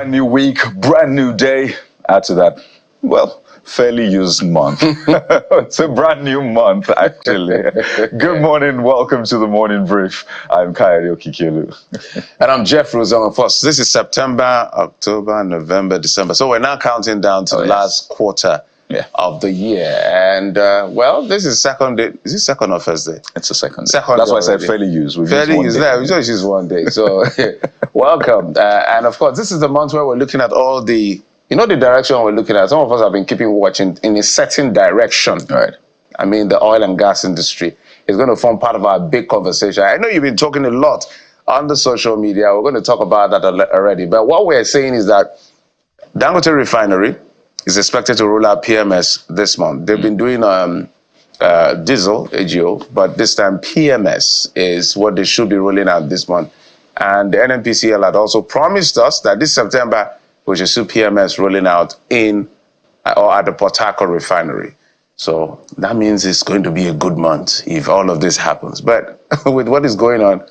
Brand new week, brand new day. Add to that, well, fairly used month. It's a brand new month, actually. Good morning. Welcome to the Morning Brief. I'm Kayode Okikiolu. And I'm Jeff Rozon. First, this is September, October, November, December. So we're now counting down to the last quarter of the year. And, well, this is second day. Is it second or first day? It's the second day. Second That's day why I said already. fairly used. We just use one day. So welcome. And, of course, this is the month where we're looking at all the... You know the direction we're looking at? Some of us have been keeping watching in a certain direction. Right. I mean, the oil and gas industry is going to form part of our big conversation. I know you've been talking a lot on the social media. We're going to talk about that already. But what we're saying is that Dangote Refinery is expected to roll out PMS this month. They've been doing diesel, AGO, but this time PMS is what they should be rolling out this month. And the NNPCL had also promised us that this September, we should see PMS rolling out in or at the Port Harcourt Refinery. So that means it's going to be a good month if all of this happens. But with what is going on,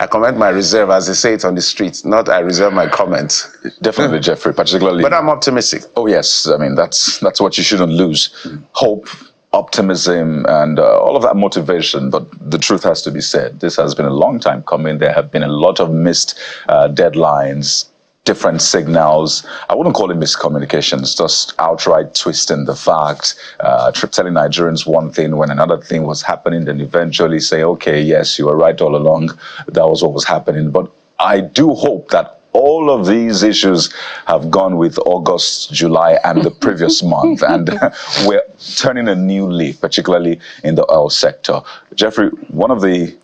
I comment my reserve, as they say it on the streets, not I reserve my comments. Definitely, Jeffrey, particularly. But I'm optimistic. Oh, yes. I mean, that's what you shouldn't lose. Hope, optimism, and all of that motivation. But the truth has to be said. This has been a long time coming. There have been a lot of missed deadlines, different signals. I wouldn't call it miscommunications, just outright twisting the facts, telling Nigerians one thing when another thing was happening, then eventually say, okay, yes, you were right all along. That was what was happening. But I do hope that all of these issues have gone with August, July, and the previous month. And we're turning a new leaf, particularly in the oil sector. Jeffrey, one of the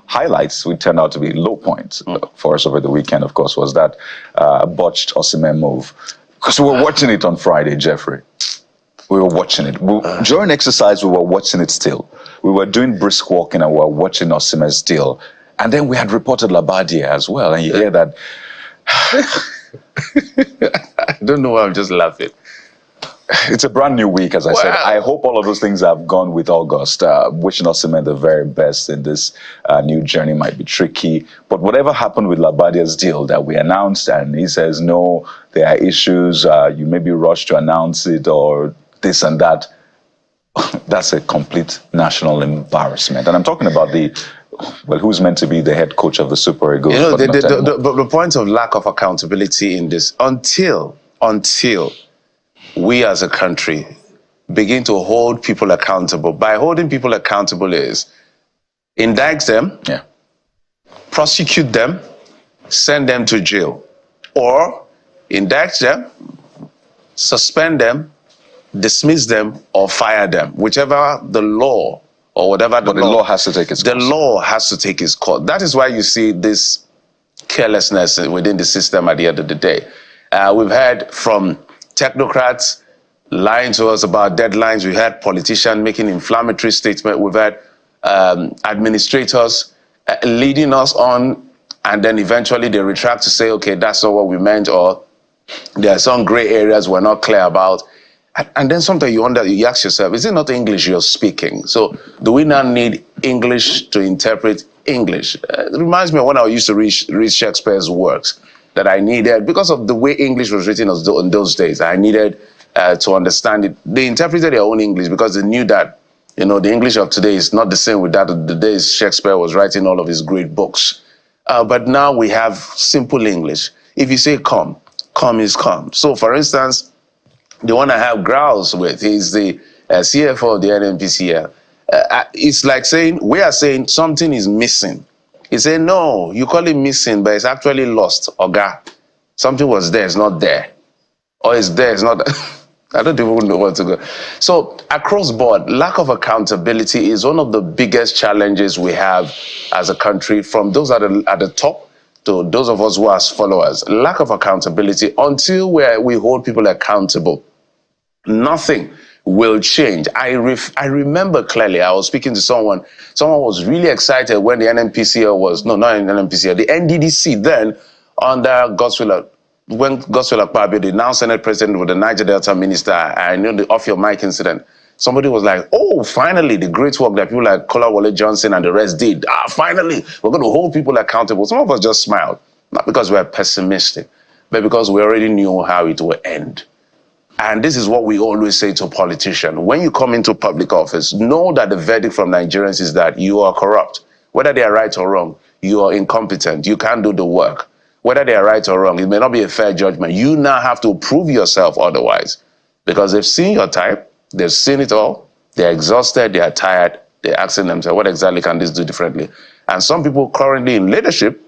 highlights would turn out to be low points for us over the weekend, of course, was that botched Osimhen move. Because we were watching it on Friday, Jeffrey. We were watching it. During exercise, we were watching it still. We were doing brisk walking and we were watching Osimhen still. And then we had reported Labadia as well. And you hear that. I don't know why I'm just laughing. It's a brand new week, as I said. I hope all of those things have gone with August. Wishing Osimhen the very best in this new journey might be tricky. But whatever happened with Labadia's deal that we announced, and he says, no, there are issues, you may be rushed to announce it or this and that. That's a complete national embarrassment. And I'm talking about who's meant to be the head coach of the Super Eagles. You know, the point of lack of accountability in this, until we as a country begin to hold people accountable. By holding people accountable is indict them, prosecute them, send them to jail, or indict them, suspend them, dismiss them, or fire them, whichever the law or whatever the law has to take its course. The law has to take its course. That is why you see this carelessness within the system at the end of the day. We've heard from technocrats lying to us about deadlines. We had politicians making inflammatory statements. We've had administrators leading us on, and then eventually they retract to say, okay, that's not what we meant, or there are some gray areas we're not clear about. And then sometimes you ask yourself, is it not English you're speaking? So do we now need English to interpret English? It reminds me of when I used to read Shakespeare's works, that I needed, because of the way English was written in those days, I needed to understand it. They interpreted their own English because they knew that, you know, the English of today is not the same with that of the days Shakespeare was writing all of his great books. But now we have simple English. If you say come, come is come. So, for instance, the one I have growls with is the CFO of the NNPCL. It's like saying, we are saying something is missing. He said, no, you call it missing, but it's actually lost. Oga, something was there, it's not there. Or it's there, it's not there. I don't even know where to go. So across board, lack of accountability is one of the biggest challenges we have as a country, from those at the top to those of us who are followers. Lack of accountability. Until we hold people accountable, nothing will change. I remember clearly, I was speaking to someone was really excited when the NNPCL was, no, not NNPCL, the NDDC then, under when Godswill Akpabio, the now Senate President, with the Niger Delta Minister, I know the off your mic incident, somebody was like, oh, finally, the great work that people like Kolawole Johnson and the rest did. Finally, we're going to hold people accountable. Some of us just smiled, not because we're pessimistic, but because we already knew how it will end. And this is what we always say to politicians. When you come into public office, know that the verdict from Nigerians is that you are corrupt. Whether they are right or wrong, you are incompetent. You can't do the work. Whether they are right or wrong, it may not be a fair judgment. You now have to prove yourself otherwise. Because they've seen your type, they've seen it all, they're exhausted, they are tired, they're asking themselves, what exactly can this do differently? And some people currently in leadership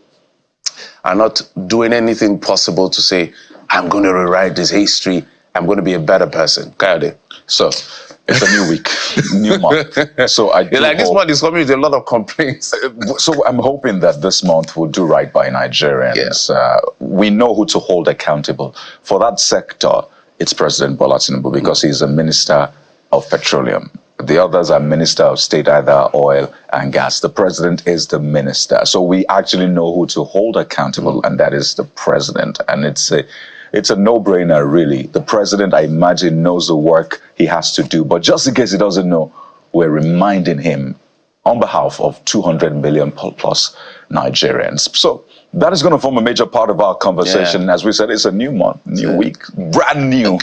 are not doing anything possible to say, I'm going to rewrite this history, I'm going to be a better person. Kayode. So it's a new week, new month. So I do this month is coming with a lot of complaints. So I'm hoping that this month will do right by Nigerians. Yeah. We know who to hold accountable. For that sector, it's President Bola Tinubu because he's a minister of petroleum. The others are Minister of State, either oil and gas. The president is the minister. So we actually know who to hold accountable, and that is the president. And it's a no-brainer, really. The president, I imagine, knows the work he has to do. But just in case he doesn't know, we're reminding him on behalf of 200 million plus Nigerians. So that is going to form a major part of our conversation. Yeah. As we said, it's a new month, new week, brand new.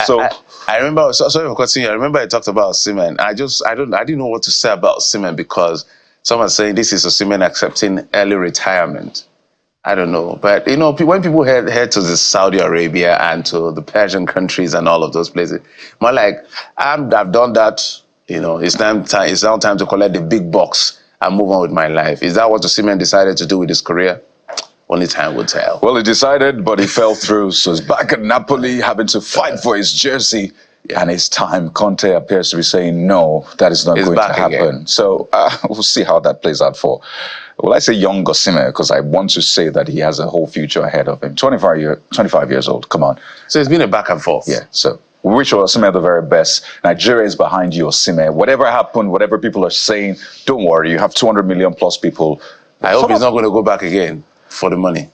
So I remember, sorry for continuing, I remember I talked about Osimhen. I didn't know what to say about Osimhen because someone's saying this is Osimhen accepting early retirement. I don't know. But, when people head to the Saudi Arabia and to the Persian countries and all of those places, more like, I've done that, it's now time to collect the big bucks and move on with my life. Is that what Osimhen decided to do with his career? Only time will tell. Well, he decided, but he fell through. So he's back at Napoli having to fight for his jersey. Yeah. And his time. Conte appears to be saying, no, that is not going to happen. Again. So we'll see how that plays out for, well, I say young Osimhen, because I want to say that he has a whole future ahead of him. 25 years old, come on. So it's been a back and forth. Yeah, so we wish Osimhen the very best. Nigeria is behind you, Osimhen. Whatever happened, whatever people are saying, don't worry. You have 200 million plus people. I hope he's not going to go back again for the money.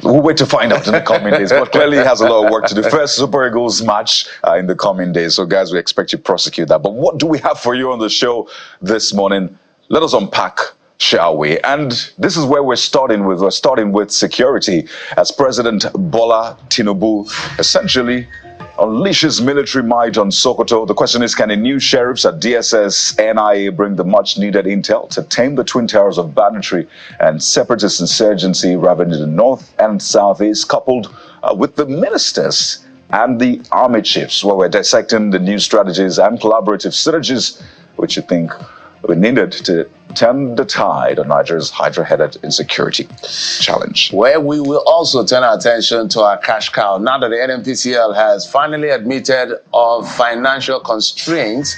We'll wait to find out in the coming days, but clearly he has a lot of work to do. First Super Eagles match in the coming days. So guys, we expect you to prosecute that. But what do we have for you on the show this morning? Let us unpack, shall we? And this is where we're starting with. We're starting with security, as President Bola Tinubu essentially unleashes military might on Sokoto. The question is, can the new sheriffs at DSS, NIA bring the much-needed intel to tame the twin towers of banditry and separatist insurgency ravaging the north and southeast, coupled with the ministers and the army chiefs, where we're dissecting the new strategies and collaborative synergies which you think we needed to turn the tide on Nigeria's hydra-headed insecurity challenge. Where we will also turn our attention to our cash cow. Now that the NNPCL has finally admitted of financial constraints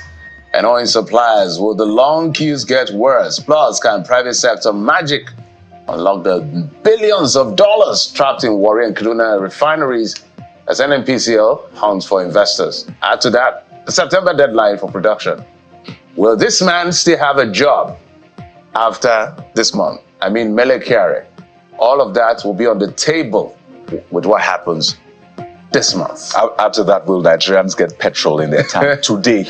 and oil suppliers, will the long queues get worse? Plus, can private sector magic unlock the billions of dollars trapped in Warri and Kaduna refineries as NNPCL hunts for investors? Add to that, the September deadline for production. Will this man still have a job after this month? I mean, Mele Kyari. All of that will be on the table with what happens this month. After that, will Nigerians get petrol in their tank today?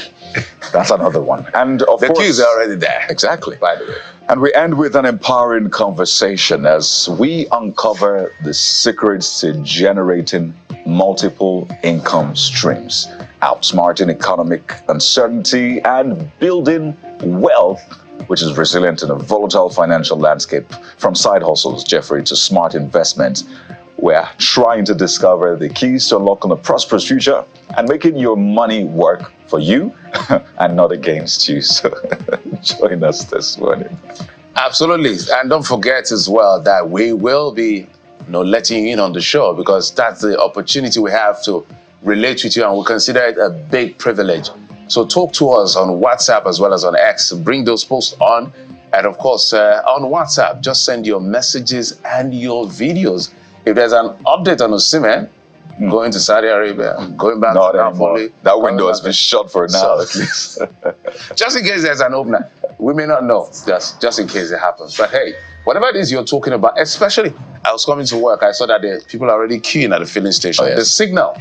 That's another one. And of course, the queues are already there. Exactly. By the way. And we end with an empowering conversation as we uncover the secrets to generating multiple income streams, outsmarting economic uncertainty, and building wealth which is resilient in a volatile financial landscape. From side hustles, Jeffrey, to smart investments, we're trying to discover the keys to unlocking a prosperous future and making your money work for you and not against you. So join us this morning. Absolutely. And don't forget as well that we will be letting you in on the show, because that's the opportunity we have to relate with you, and we consider it a big privilege. So talk to us on WhatsApp as well as on X. Bring those posts on. And of course, on WhatsApp, just send your messages and your videos. If there's an update on Osimhen, going to Saudi Arabia, going back to Napoli. That window has been shut for now, at least. Just in case there's an opener. We may not know, just in case it happens. But hey, whatever it is you're talking about, especially, I was coming to work, I saw that the people are already queuing at the filling station. Oh, yes. The signal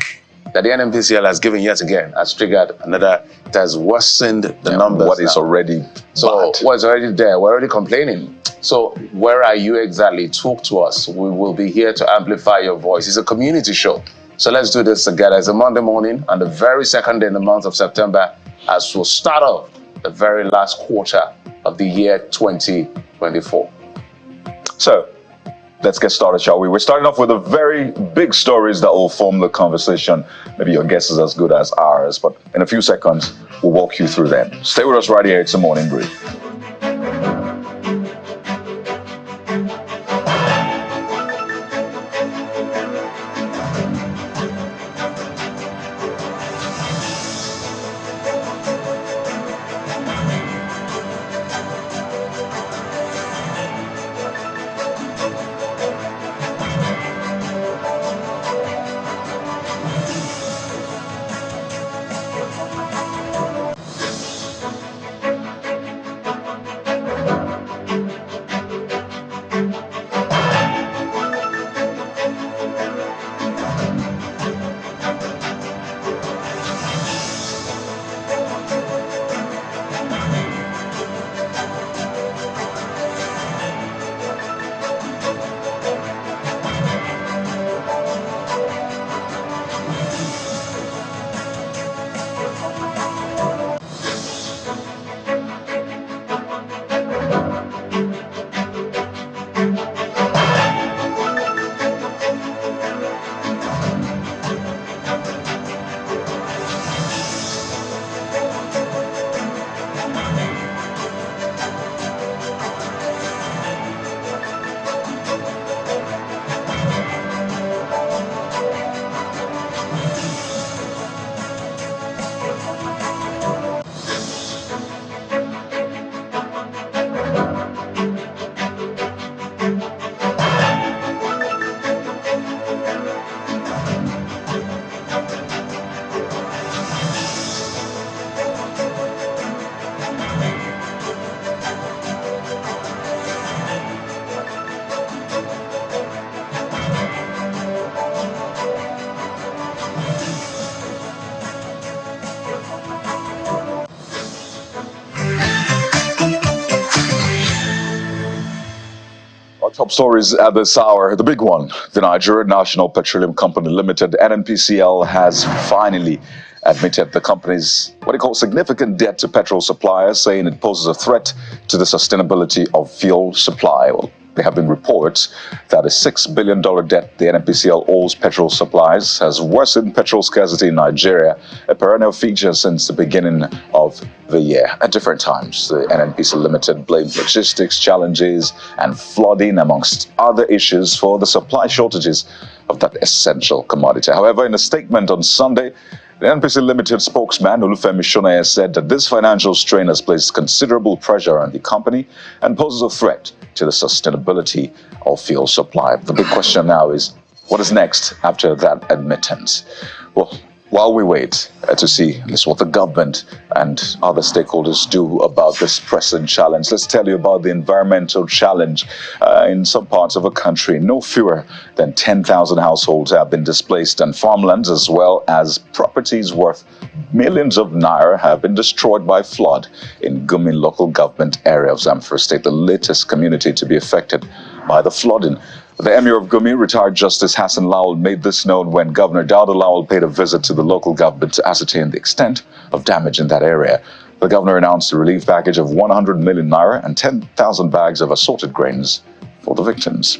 that the NNPCL has given yet again has triggered another, it has worsened the numbers. What is already so bad. what's already there, we're already complaining. So where are you exactly? Talk to us. We will be here to amplify your voice. It's a community show. So let's do this together. It's a Monday morning and the very second day in the month of September as we'll start off the very last quarter of the year 2024. So let's get started, shall we? We're starting off with the very big stories that will form the conversation. Maybe your guess is as good as ours, but in a few seconds, we'll walk you through them. Stay with us right here. It's a morning brief. Top stories at this hour. The big one, the Nigerian National Petroleum Company Limited, NNPCL, has finally admitted the company's what it calls significant debt to petrol suppliers, saying it poses a threat to the sustainability of fuel supply. Well, there have been reports that a $6 billion debt the NNPCL owes petrol supplies has worsened petrol scarcity in Nigeria, a perennial feature since the beginning of the year. At different times, the NNPCL Limited blamed logistics challenges and flooding, amongst other issues, for the supply shortages of that essential commodity. However, in a statement on Sunday, the NNPCL Limited spokesman Olufemi Shonaya said that this financial strain has placed considerable pressure on the company and poses a threat to the sustainability of fuel supply. The big question now is, what is next after that admittance? Well, while we wait to see at least what the government and other stakeholders do about this pressing challenge, let's tell you about the environmental challenge in some parts of the country. No fewer than 10,000 households have been displaced, and farmlands as well as properties worth millions of naira have been destroyed by flood in Gumi local government area of Zamfara State, the latest community to be affected by the flooding. The Emir of Gumi, retired Justice Hassan Lawal, made this known when Governor Dauda Lawal paid a visit to the local government to ascertain the extent of damage in that area. The governor announced a relief package of 100 million naira and 10,000 bags of assorted grains for the victims.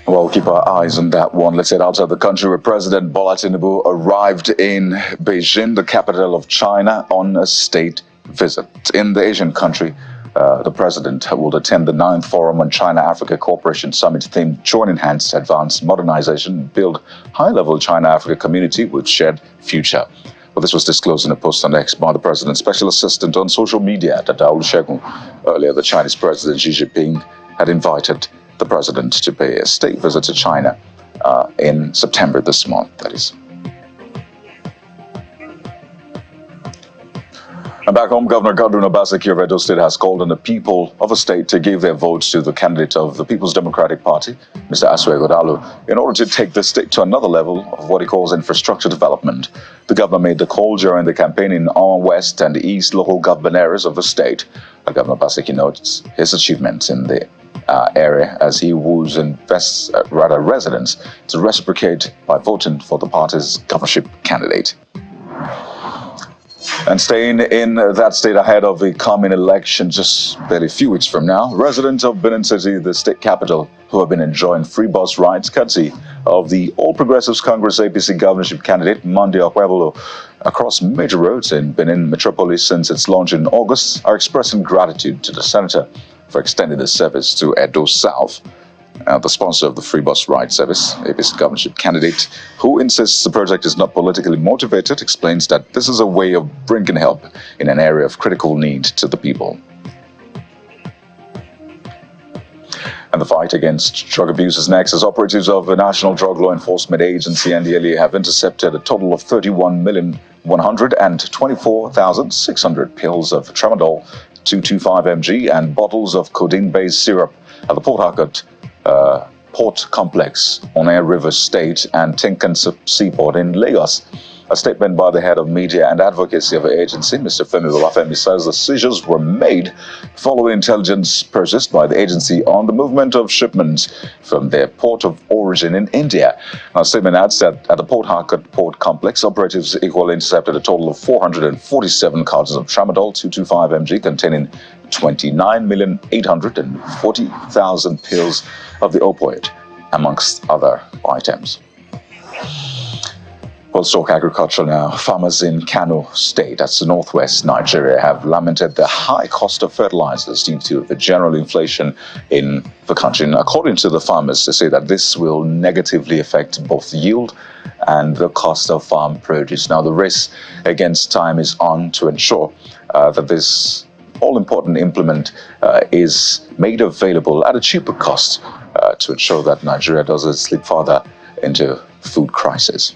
Well, we'll keep our eyes on that one. Let's head outside the country, where President Bola Tinubu arrived in Beijing, the capital of China, on a state visit. In the Asian country, the president will attend the 9th Forum on China-Africa Cooperation Summit themed Joining Hands to Advance Modernization and Build High-Level China-Africa Community with Shared Future. Well, this was disclosed in a post on X by the president's special assistant on social media, Dada Olusegun. Earlier, the Chinese president Xi Jinping had invited the president to pay a state visit to China in September this month, that is. And back home, Governor Godwin Obaseki of Edo State has called on the people of the state to give their votes to the candidate of the People's Democratic Party, Mr. Asue Godalu, in order to take the state to another level of what he calls infrastructure development. The governor made the call during the campaign in all West and East local government areas of the state. Governor Obaseki notes his achievements in the area as he woos residents to reciprocate by voting for the party's governorship candidate. And staying in that state ahead of the coming election just barely a few weeks from now, residents of Benin City, the state capital, who have been enjoying free bus rides courtesy of the All Progressives Congress APC governorship candidate Monday Okpebolo across major roads in Benin metropolis since its launch in August, are expressing gratitude to the senator for extending the service to Edo South. The sponsor of the free bus ride service, APC governorship candidate, who insists the project is not politically motivated, explains that this is a way of bringing help in an area of critical need to the people. And the fight against drug abuse is next, as operatives of the National Drug Law Enforcement Agency, NDLEA, have intercepted a total of 31,124,600 pills of tramadol 225 mg and bottles of codeine-based syrup at the Port Harcourt Port Complex on Air River State and Tinkan Seaport in Lagos. A statement by the head of media and advocacy of the agency, Mr. Femi Babafemi, says the seizures were made following intelligence processed by the agency on the movement of shipments from their port of origin in India. A statement adds that at the Port Harcourt Port Complex, operatives equally intercepted a total of 447 cartons of tramadol 225 mg containing 29,840,000 pills of the opioid, amongst other items. Livestock agriculture now. Farmers in Kano State, that's northwest Nigeria, have lamented the high cost of fertilizers due to the general inflation in the country. And according to the farmers, they say that this will negatively affect both yield and the cost of farm produce. Now, the race against time is on to ensure that this all-important implement is made available at a cheaper cost to ensure that Nigeria doesn't slip further into food crisis.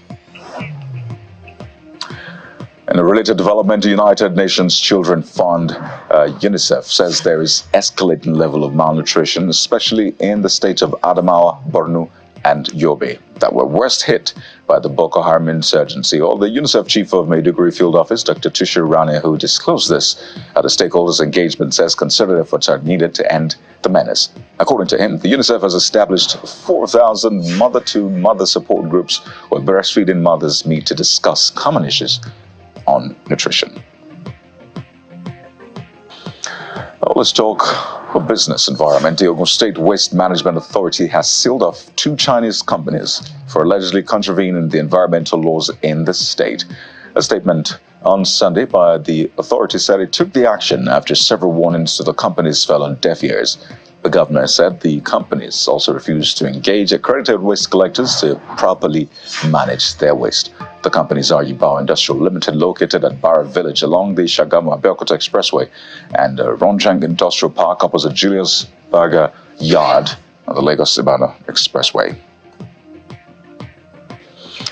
In a related development, the United Nations Children Fund, UNICEF, says there is escalating level of malnutrition, especially in the states of Adamawa, Borno, and Yobe, that were worst hit by the Boko Haram insurgency. Or the UNICEF chief of Maiduguri Field Office, Dr. Tushir Rane, who disclosed this at a stakeholders engagement, says concerted efforts are needed to end the menace. According to him, the UNICEF has established 4,000 mother-to-mother support groups where breastfeeding mothers meet to discuss common issues on nutrition. Well, let's talk a business environment. The Ogun State Waste Management Authority has sealed off 2 Chinese companies for allegedly contravening the environmental laws in the state. A statement on Sunday by the authority said it took the action after several warnings to the companies fell on deaf ears. The governor said the companies also refused to engage accredited waste collectors to properly manage their waste. The companies are Yubao Industrial Limited, located at Barra Village along the Shagamu-Abeokuta Expressway, and Ronjang Industrial Park opposite Julius Berger Yard on the Lagos-Ibadan Expressway.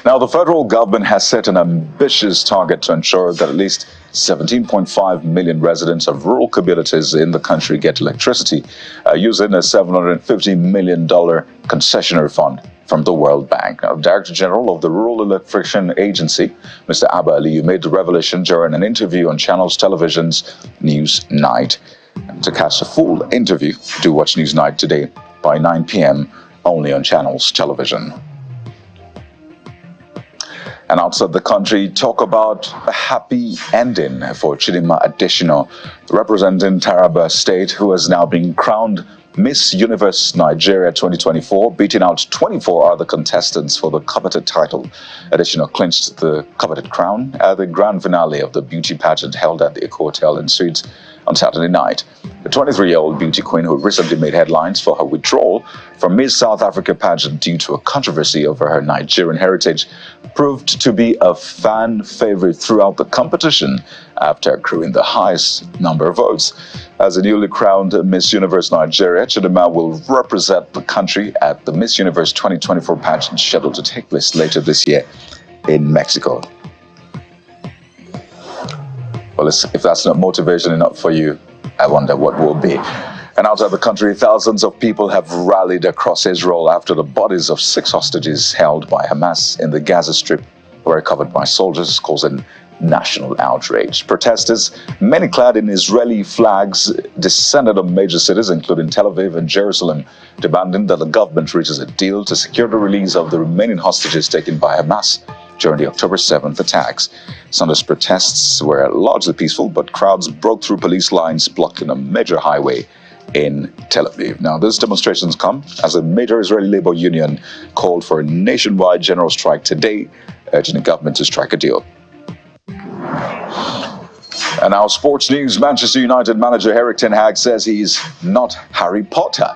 Now, the federal government has set an ambitious target to ensure that at least 17.5 million residents of rural communities in the country get electricity using a $750 million concessionary fund from the World Bank. Now, Director General of the Rural Electrification Agency, Mr. Abba Aliyu, made the revelation during an interview on Channels Television's News Night. And to catch the full interview, do watch News Night today by 9 p.m. only on Channels Television. And outside the country, talk about a happy ending for Chidinma Adesina, representing Taraba State, who has now been crowned Miss Universe Nigeria 2024, beating out 24 other contestants for the coveted title. Adesina clinched the coveted crown at the grand finale of the beauty pageant held at the Eco Hotel and Suites on Saturday night. The 23-year-old beauty queen, who recently made headlines for her withdrawal from Miss South Africa pageant due to a controversy over her Nigerian heritage, proved to be a fan favorite throughout the competition after accruing the highest number of votes. As a newly crowned Miss Universe Nigeria, Chidinma will represent the country at the Miss Universe 2024 pageant scheduled to take place later this year in Mexico. Well, if that's not motivation enough for you, I wonder what will be. And outside the country, thousands of people have rallied across Israel after the bodies of 6 hostages held by Hamas in the Gaza Strip were recovered by soldiers, causing national outrage. Protesters, many clad in Israeli flags, descended on major cities, including Tel Aviv and Jerusalem, demanding that the government reaches a deal to secure the release of the remaining hostages taken by Hamas during the October 7th attacks. Sunday's protests were largely peaceful, but crowds broke through police lines, blocking a major highway in Tel Aviv. Now, these demonstrations come as a major Israeli labor union called for a nationwide general strike today, urging the government to strike a deal. And now, sports news. Manchester United manager Erik ten Hag says he's not Harry Potter.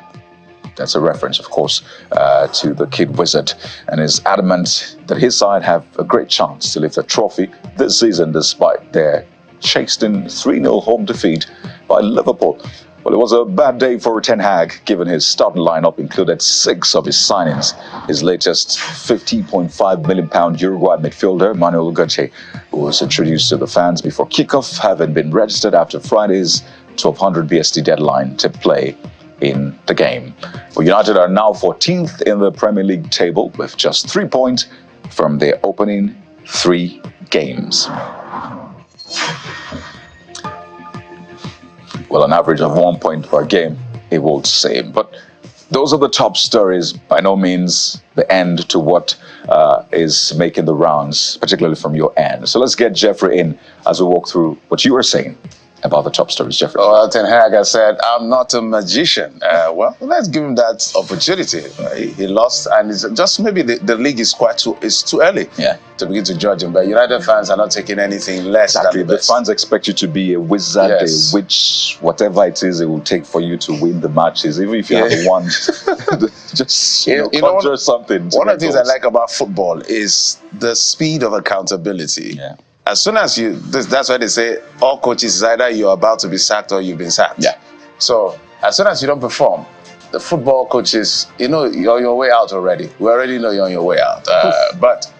That's a reference, of course, to the kid wizard, and is adamant that his side have a great chance to lift the trophy this season despite their chastened 3-0 home defeat by Liverpool. Well, it was a bad day for Ten Hag, given his starting lineup included 6 of his signings. His latest £50.5 million Uruguay midfielder, Manuel Ugarte, who was introduced to the fans before kickoff, having been registered after Friday's 1200 BST deadline to play in the game. Well, United are now 14th in the Premier League table with just 3 points from their opening 3 games. Well, an average of 1 point per game, it won't say. But those are the top stories. By no means the end to what is making the rounds, particularly from your end. So let's get Jeffrey in as we walk through what you were saying about the top stories, Jeffrey. Well, Ten Hag has said, I'm not a magician. Well, let's give him that opportunity. He lost, and it's just maybe the league is too early to begin to judge him. But United fans are not taking anything less than the best. The fans expect you to be a wizard, a witch, whatever it is it will take for you to win the matches, even if you haven't won. Just conjure something. One of the things I like about football is the speed of accountability. Yeah. As soon as that's why they say all coaches is either you're about to be sacked or you've been sacked. Yeah. So as soon as you don't perform, the football coaches, you're on your way out already. We already know you're on your way out. But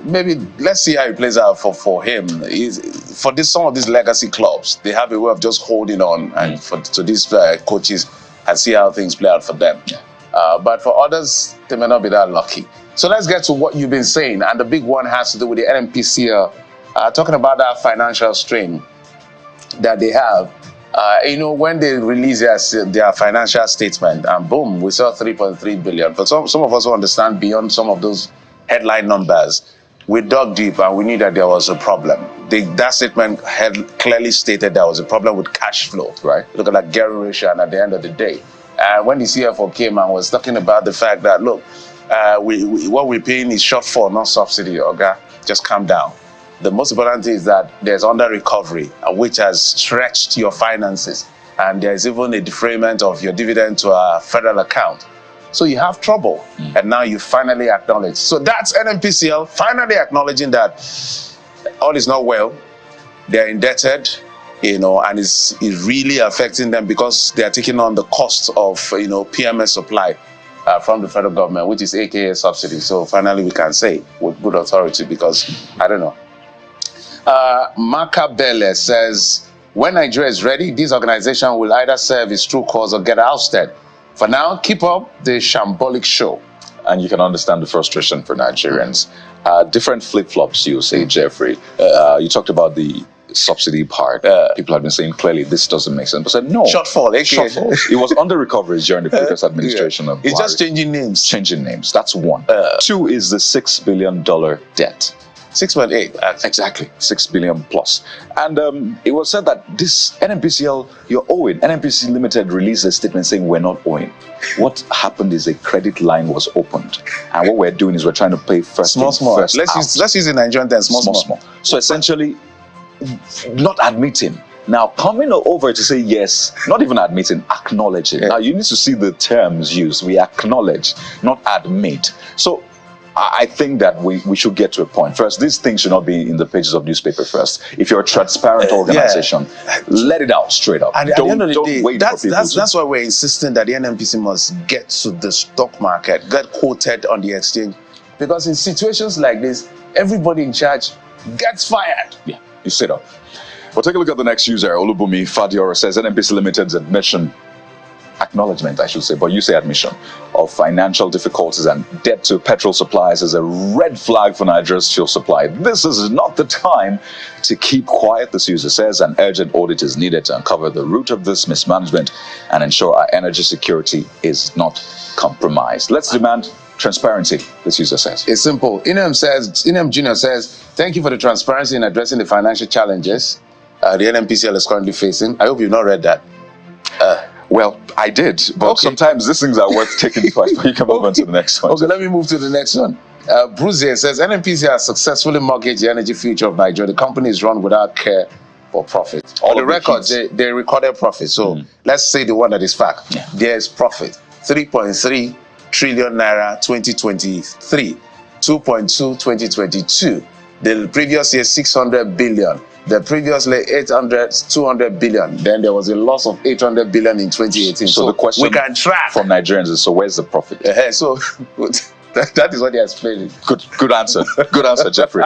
maybe let's see how it plays out for him. For some of these legacy clubs, they have a way of just holding on and to these coaches and see how things play out for them. Yeah. But for others, they may not be that lucky. So let's get to what you've been saying. And the big one has to do with the NNPCL. Talking about that financial strain that they have. When they release their financial statement, and boom, we saw 3.3 billion. But some of us who understand beyond some of those headline numbers, we dug deep and we knew that there was a problem. That statement had clearly stated there was a problem with cash flow. Right. Look at that gearing ratio, and at the end of the day, when the CFO came and was talking about the fact that, look, what we're paying is shortfall, not subsidy. Okay, just calm down. The most important thing is that there's under recovery, which has stretched your finances, and there's even a defrayment of your dividend to a federal account. So you have trouble, and now you finally acknowledge. So that's NNPCL finally acknowledging that all is not well. They're indebted, and it's really affecting them because they are taking on the cost of, PMS supply from the federal government, which is AKA subsidy. So finally we can say with good authority, because I don't know. Makabele says, when Nigeria is ready, this organization will either serve its true cause or get ousted. For now, keep up the shambolic show. And you can understand the frustration for Nigerians. Different flip-flops, you say, Jeffrey. You talked about the subsidy part. People have been saying clearly this doesn't make sense. But said no. Shortfall. It was under recovery during the previous administration of Buhari. It's just changing names. Changing names. That's one. 2 is the $6 billion debt. 6.8. Exactly, 6 billion plus. And it was said that this NNPCL, you're owing. NNPC Limited released a statement saying we're not owing. What happened is a credit line was opened. And what we're doing is we're trying to pay first. Small. Let's use the Nigerian term, small. So essentially, not admitting. Now, coming over to say yes, not even admitting, acknowledging. Now, you need to see the terms used. We acknowledge, not admit. So I think that we should get to a point. First, these things should not be in the pages of newspaper first. If you're a transparent organization, let it out straight up. At the end of the day, wait for people that's why we're insisting that the NNPC must get to the stock market, get quoted on the exchange. Because in situations like this, everybody in charge gets fired. Yeah, you sit up. Well, take a look at the next user. Olubumi Fadiora says NNPC Limited's acknowledgement, I should say, but you say admission, of financial difficulties and debt to petrol suppliers is a red flag for Nigeria's fuel supply. This is not the time to keep quiet, this user says. An urgent audit is needed to uncover the root of this mismanagement and ensure our energy security is not compromised. Let's demand transparency, this user says. It's simple. Inem Junior says, thank you for the transparency in addressing the financial challenges the NNPCL is currently facing. I hope you've not read that. Well, I did, but sometimes these things are worth taking twice, but you can move on to the next one. Okay, let me move to the next one. Bruce here says, NNPCL has successfully mortgaged the energy future of Nigeria. The company is run without care for profit. On the records, they recorded profit. So let's say the one that is fact. Yeah. There is profit. 3.3 trillion naira 2023, 2.2 2022. The previous year, 600 billion. The previously 200 billion. Then there was a loss of 800 billion in 2018. So the question we can track from Nigerians is, so where's the profit? So that is what they are explaining. Good answer. Good answer, Jeffrey.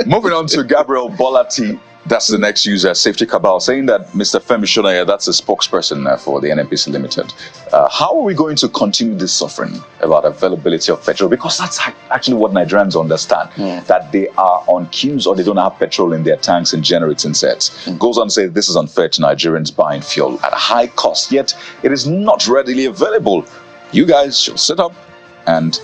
Moving on to Gabriel Bolati. That's the next user, Safety Cabal, saying that Mr. Femi Shonaya, that's a spokesperson for the NNPC Limited. How are we going to continue this suffering about availability of petrol? Because that's actually what Nigerians understand, that they are on queues or they don't have petrol in their tanks and generating sets. Goes on to say this is unfair to Nigerians buying fuel at a high cost, yet it is not readily available. You guys should sit up and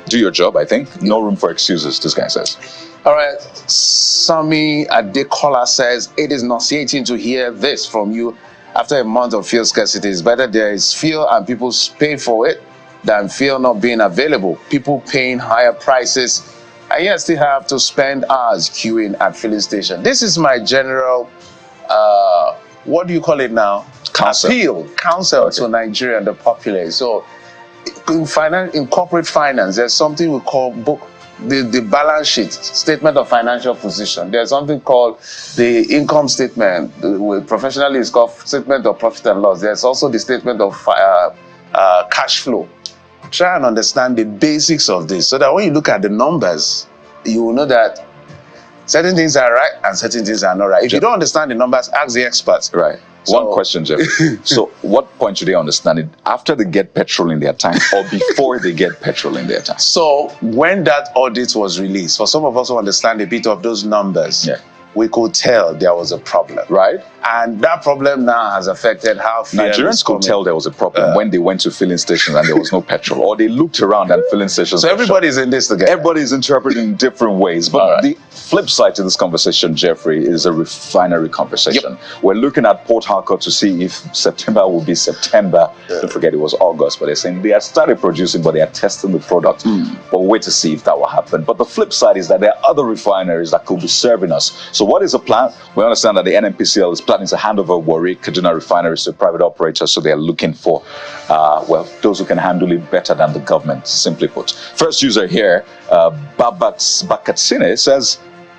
do your job, I think. No room for excuses, this guy says. All right, Sami Adekola says, it is nauseating to hear this from you after a month of fuel scarcity. It's better there is fuel and people pay for it than fuel not being available. People paying higher prices and yet still have to spend hours queuing at filling station. This is my general, what do you call it now? Counsel to Nigeria and the populace. So in corporate finance, there's something we call the balance sheet, statement of financial position. There's something called the income statement. Professionally, it's called statement of profit and loss. There's also the statement of cash flow. Try and understand the basics of this so that when you look at the numbers, you will know that certain things are right and certain things are not right. If you don't understand the numbers, ask the experts. Right. So, one question, Jeff. So what point should they understand it? After they get petrol in their tank or before they get petrol in their tank? So when that audit was released, for some of us who understand a bit of those numbers, we could tell there was a problem. Right. And that problem now has affected how Nigerians could tell there was a problem when they went to filling stations and there was no petrol, or they looked around and filling stations. So everybody's in this together. Everybody's interpreting in different ways. But the flip side to this conversation, Jeffrey, is a refinery conversation. We're looking at Port Harcourt to see if September will be September. Don't forget it was August, but they're saying they have started producing, but they are testing the product. But we'll wait to see if that will happen. But the flip side is that there are other refineries that could be serving us. So what is the plan? We understand that the NNPCL is planning to hand over Warri, Kaduna refineries to private operators. So they're looking for, those who can handle it better than the government, simply put. First user here, Babat Bakatsine, says,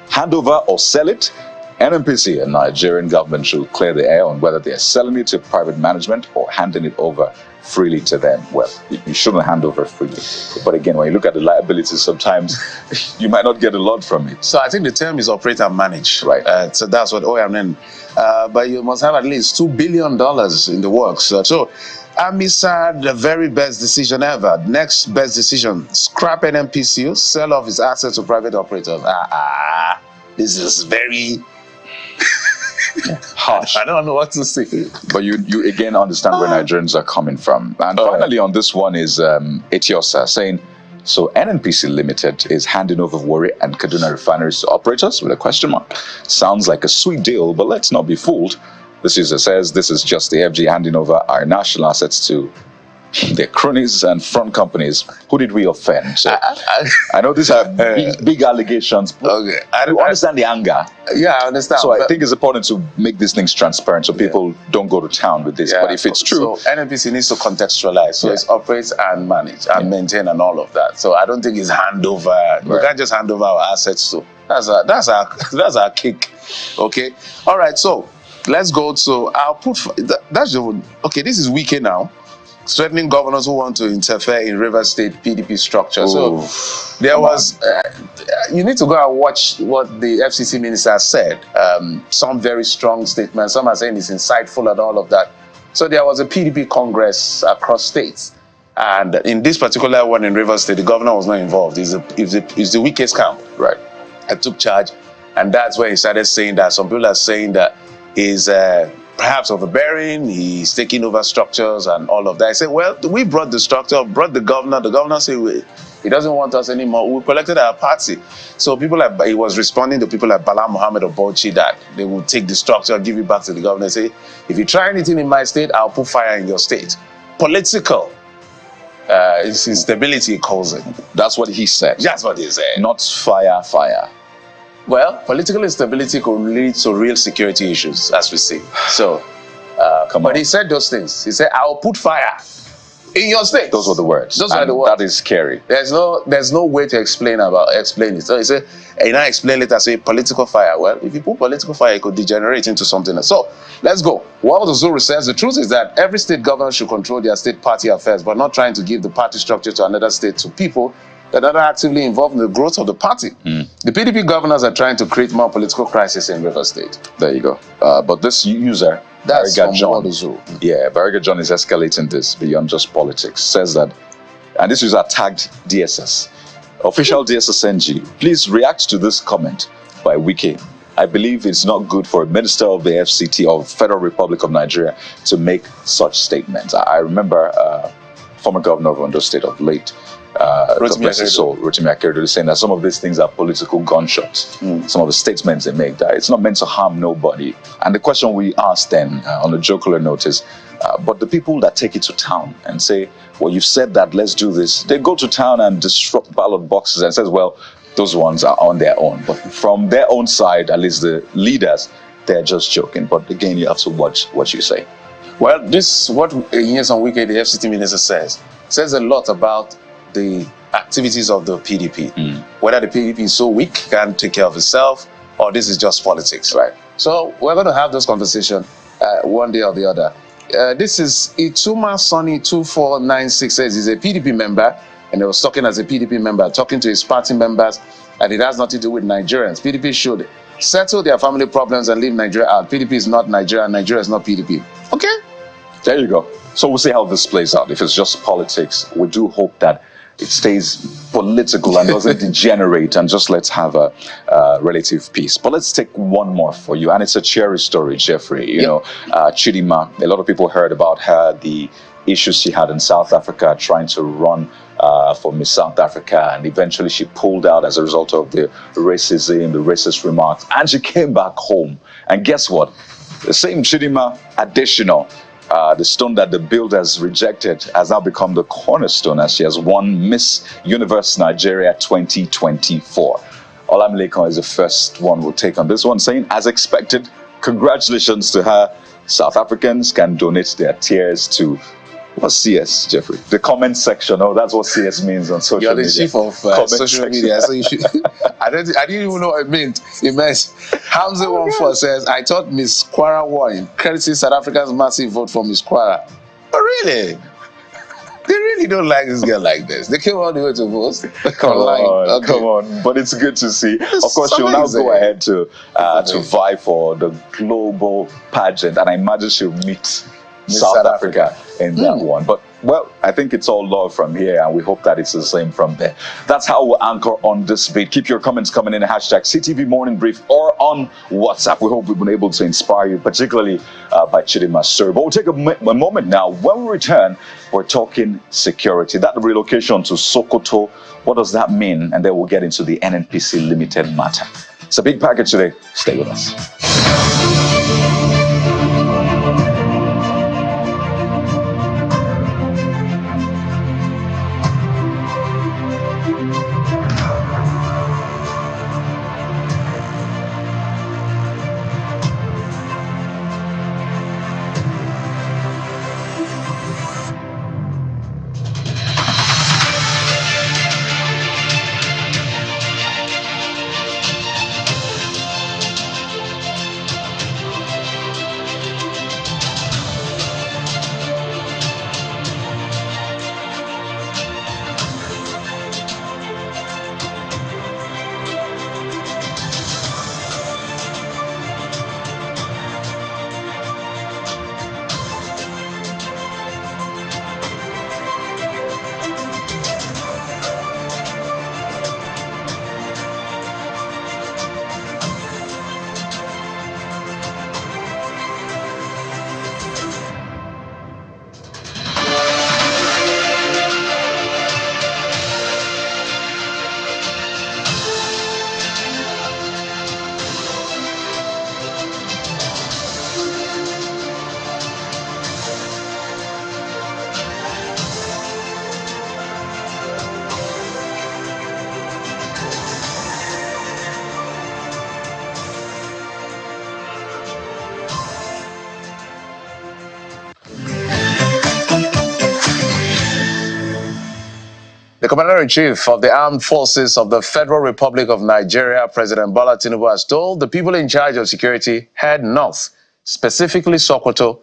hand over or sell it. NNPC and Nigerian government should clear the air on whether they are selling it to private management or handing it over freely to them. Well, you shouldn't hand over freely. But again, when you look at the liabilities, sometimes you might not get a lot from it. So I think the term is operate and manage. Right. So that's what OMN. But you must have at least $2 billion in the works. So Amisa, the very best decision ever. Next best decision, scrap NNPCL, sell off his assets to private operators. This is very harsh. I don't know what to say. But you again understand where Nigerians are coming from. And finally on this one is Etiosa saying, so NNPC Limited is handing over Warri and Kaduna refineries to operators with a question mark. Sounds like a sweet deal, but let's not be fooled. This user says this is just the FG handing over our national assets to their cronies and front companies. Who did we offend? So, I know these are big allegations, but I understand the anger. Yeah, I understand. So I think it's important to make these things transparent so people don't go to town with this. But if it's true... So NNPC needs to contextualize. So it's operate and manage and maintain and all of that. So I don't think it's hand over. We can't just hand over our assets to... That's our kick. Okay? All right, so let's go to... I'll put... That's the... Okay, this is weekend now. threatening governors who want to interfere in River State PDP structure. Ooh, So there was, you need to go and watch what the FCC minister said. Some very strong statements. Some are saying it's insightful and all of that. So there was a PDP Congress across states. And in this particular one in River State, the governor was not involved. It's the weakest camp. right. I took charge. And that's where he started saying that some people are saying that he's perhaps overbearing, he's taking over structures and all of that. I said, well, we brought the structure, brought the governor. The governor said, he doesn't want us anymore. We collected our party. So he was responding to people like Bala Muhammad of Bauchi that they will take the structure, give it back to the governor, say, if you try anything in my state, I'll put fire in your state. Political instability calls it. That's what he said. That's what he said. Not fire. Well, political instability could lead to real security issues, as we see. So, but he said those things. He said, "I'll put fire in your state." Those were the words. Those are the words. That is scary. There's no way to explain it. So he said, and I explain it as a political fire. Well, if you put political fire, it could degenerate into something else. So let's go. What the Zuru says, the truth is that every state governor should control their state party affairs, but not trying to give the party structure to another state to people that are actively involved in the growth of the party. The PDP governors are trying to create more political crisis in River State. There you go. But this user, That's Bariga from John, Zuru. yeah, Bariga John is escalating this beyond just politics. Says that, and this user tagged DSS. Official DSSNG, please react to this comment by Wike. I believe it's not good for a minister of the FCT of Federal Republic of Nigeria to make such statements. I remember former governor of Ondo State of late, Rotimi Akeredolu, saying that some of these things are political gunshots. Some of the statements they make, that it's not meant to harm nobody. And the question we asked then, on a jocular note, is, but the people that take it to town and say, well, you've said that, let's do this. They go to town and disrupt ballot boxes and says, well, those ones are on their own. But from their own side, at least the leaders, they're just joking. But again, you have to watch what you say. Well, this, what Nyesom Wike, the FCT minister, says a lot about the activities of the PDP. Whether the PDP is so weak, can't take care of itself, or this is just politics, right? So we're going to have this conversation one day or the other. This is Ituma Sonny 2496 says he's a PDP member, and he was talking as a PDP member, talking to his party members, and it has nothing to do with Nigerians. PDP should settle their family problems and leave Nigeria out. PDP is not Nigeria, and Nigeria is not PDP. Okay? There you go. So we'll see how this plays out. If it's just politics, we do hope that it stays political and doesn't degenerate, and just let's have a relative peace. But let's take one more for you, and it's a cherished story, Jeffrey. You know, Chidima, a lot of people heard about her, the issues she had in South Africa, trying to run for Miss South Africa, and eventually she pulled out as a result of the racism, the racist remarks, and she came back home. And guess what? The same Chidima additional, the stone that the builders rejected, has now become the cornerstone, as she has won Miss Universe Nigeria 2024. Olamilekon is the first one we'll take on this one, saying, as expected, congratulations to her. South Africans can donate their tears to, what's CS, Jeffrey? The comment section. Oh, that's what CS means on social media. You're the chief of social media, so you should. I didn't even know what it meant. It meant Hamza 14 says, I thought Miss Kwara won. Courtesy South Africans' massive vote for Miss Kwara. But really? They really don't like this girl like this. They came all the way to vote. Come on. But it's good to see. Of course, she'll now go ahead to vie for the global pageant, and I imagine she'll meet South Africa in that one. But, well, I think it's all love from here, and we hope that it's the same from there. That's how we'll anchor on this beat. Keep your comments coming in, hashtag CTV Morning Brief, or on WhatsApp. We hope we've been able to inspire you, particularly by Chidima's story. But we'll take a moment now. When we return, we're talking security. That relocation to Sokoto, what does that mean? And then we'll get into the NNPC Limited matter. It's a big package today. Stay with us. The Commander-in-Chief of the Armed Forces of the Federal Republic of Nigeria, President Bola Tinubu, has told the people in charge of security, head north, specifically Sokoto.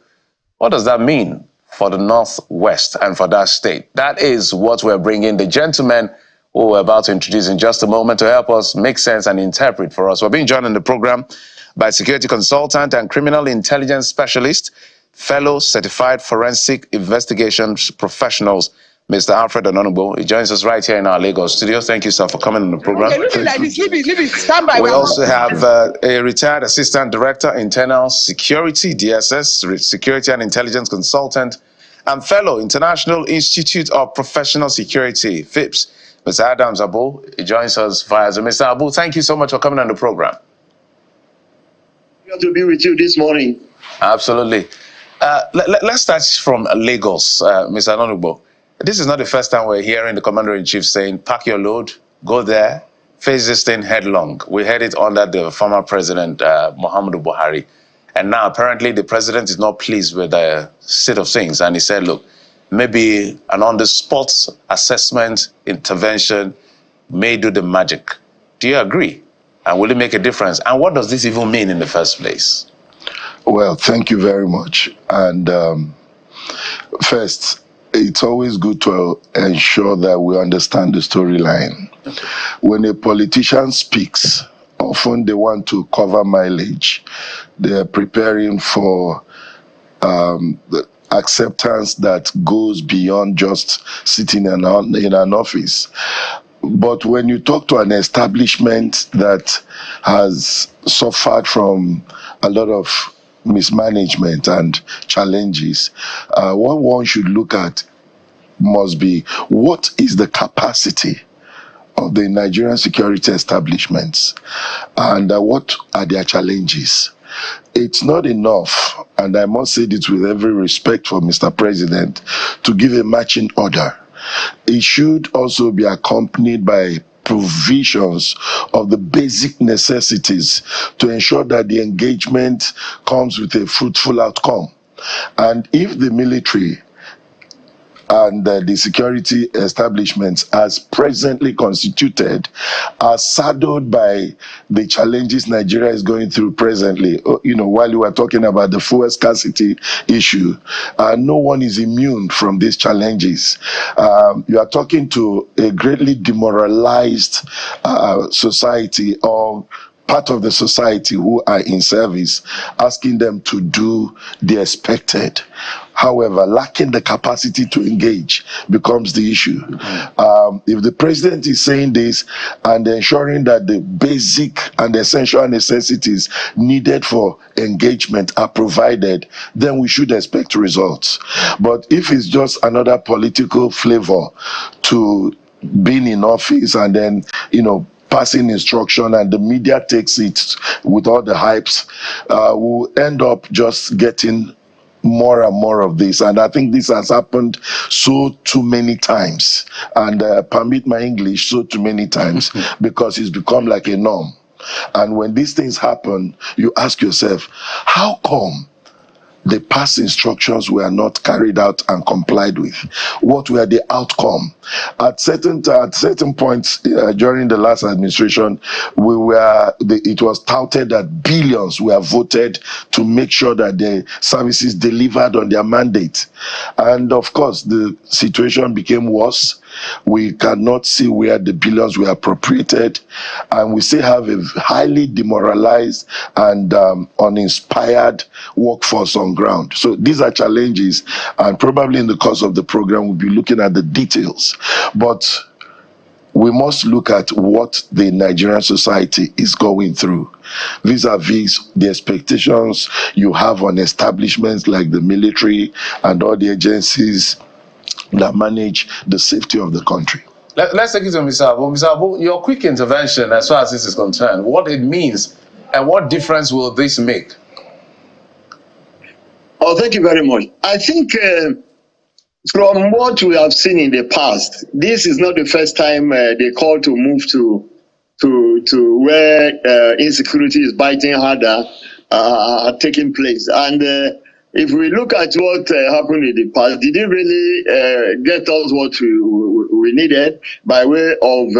What does that mean for the Northwest and for that state? That is what we're bringing the gentlemen who we're about to introduce in just a moment to help us make sense and interpret for us. We're being joined in the program by security consultant and criminal intelligence specialist, fellow certified forensic investigations professionals, Mr. Alfred Ononugbo. He joins us right here in our Lagos studio. Thank you, sir, for coming on the program. We also have a retired assistant director, internal security, DSS, security and intelligence consultant, and fellow International Institute of Professional Security, FIPS, Mr. Adams Abu. He joins us via Zoom. Mr. Abu, thank you so much for coming on the program. Good to be with you this morning. Absolutely. Let's start from Lagos, Mr. Ononugbo. This is not the first time we're hearing the Commander-in-Chief saying, pack your load, go there, face this thing headlong. We heard it under the former president, Muhammadu Buhari. And now apparently the president is not pleased with the state of things. And he said, look, maybe an on-the-spot assessment intervention may do the magic. Do you agree? And will it make a difference? And what does this even mean in the first place? Well, thank you very much. And first, it's always good to ensure that we understand the storyline. When a politician speaks, often they want to cover mileage. They're preparing for the acceptance that goes beyond just sitting in an office. But when you talk to an establishment that has suffered from a lot of mismanagement and challenges, what one should look at must be what is the capacity of the Nigerian security establishments and what are their challenges. It's not enough, and I must say this with every respect for Mr. President, to give a matching order. It should also be accompanied by provisions of the basic necessities to ensure that the engagement comes with a fruitful outcome. And if the military and the security establishments as presently constituted are saddled by the challenges Nigeria is going through presently. While you were talking about the fuel scarcity issue, no one is immune from these challenges. You are talking to a greatly demoralized society or part of the society who are in service, asking them to do the expected. However, lacking the capacity to engage becomes the issue. If the president is saying this and ensuring that the basic and essential necessities needed for engagement are provided, then we should expect results. But if it's just another political flavor to being in office and then, passing instruction and the media takes it with all the hypes, we'll end up just getting more and more of this. And I think this has happened so too many times, and permit my English, so too many times, because it's become like a norm. And when these things happen, you ask yourself, how come the past instructions were not carried out and complied with? What were the outcome? At certain points during the last administration, it was touted that billions were voted to make sure that the services delivered on their mandate. And of course, the situation became worse. We cannot see where the billions were appropriated, and we still have a highly demoralized and uninspired workforce on ground. So these are challenges, and probably in the course of the program we'll be looking at the details. But we must look at what the Nigerian society is going through vis-a-vis the expectations you have on establishments like the military and all the agencies that manage the safety of the country. Let's take it to Mr. Abu. Mr. Abu, your quick intervention as far as this is concerned, what it means and what difference will this make? Oh, thank you very much. I think from what we have seen in the past, this is not the first time they call to move to where insecurity is biting harder, taking place. And if we look at what happened in the past, did it really get us what we needed by way of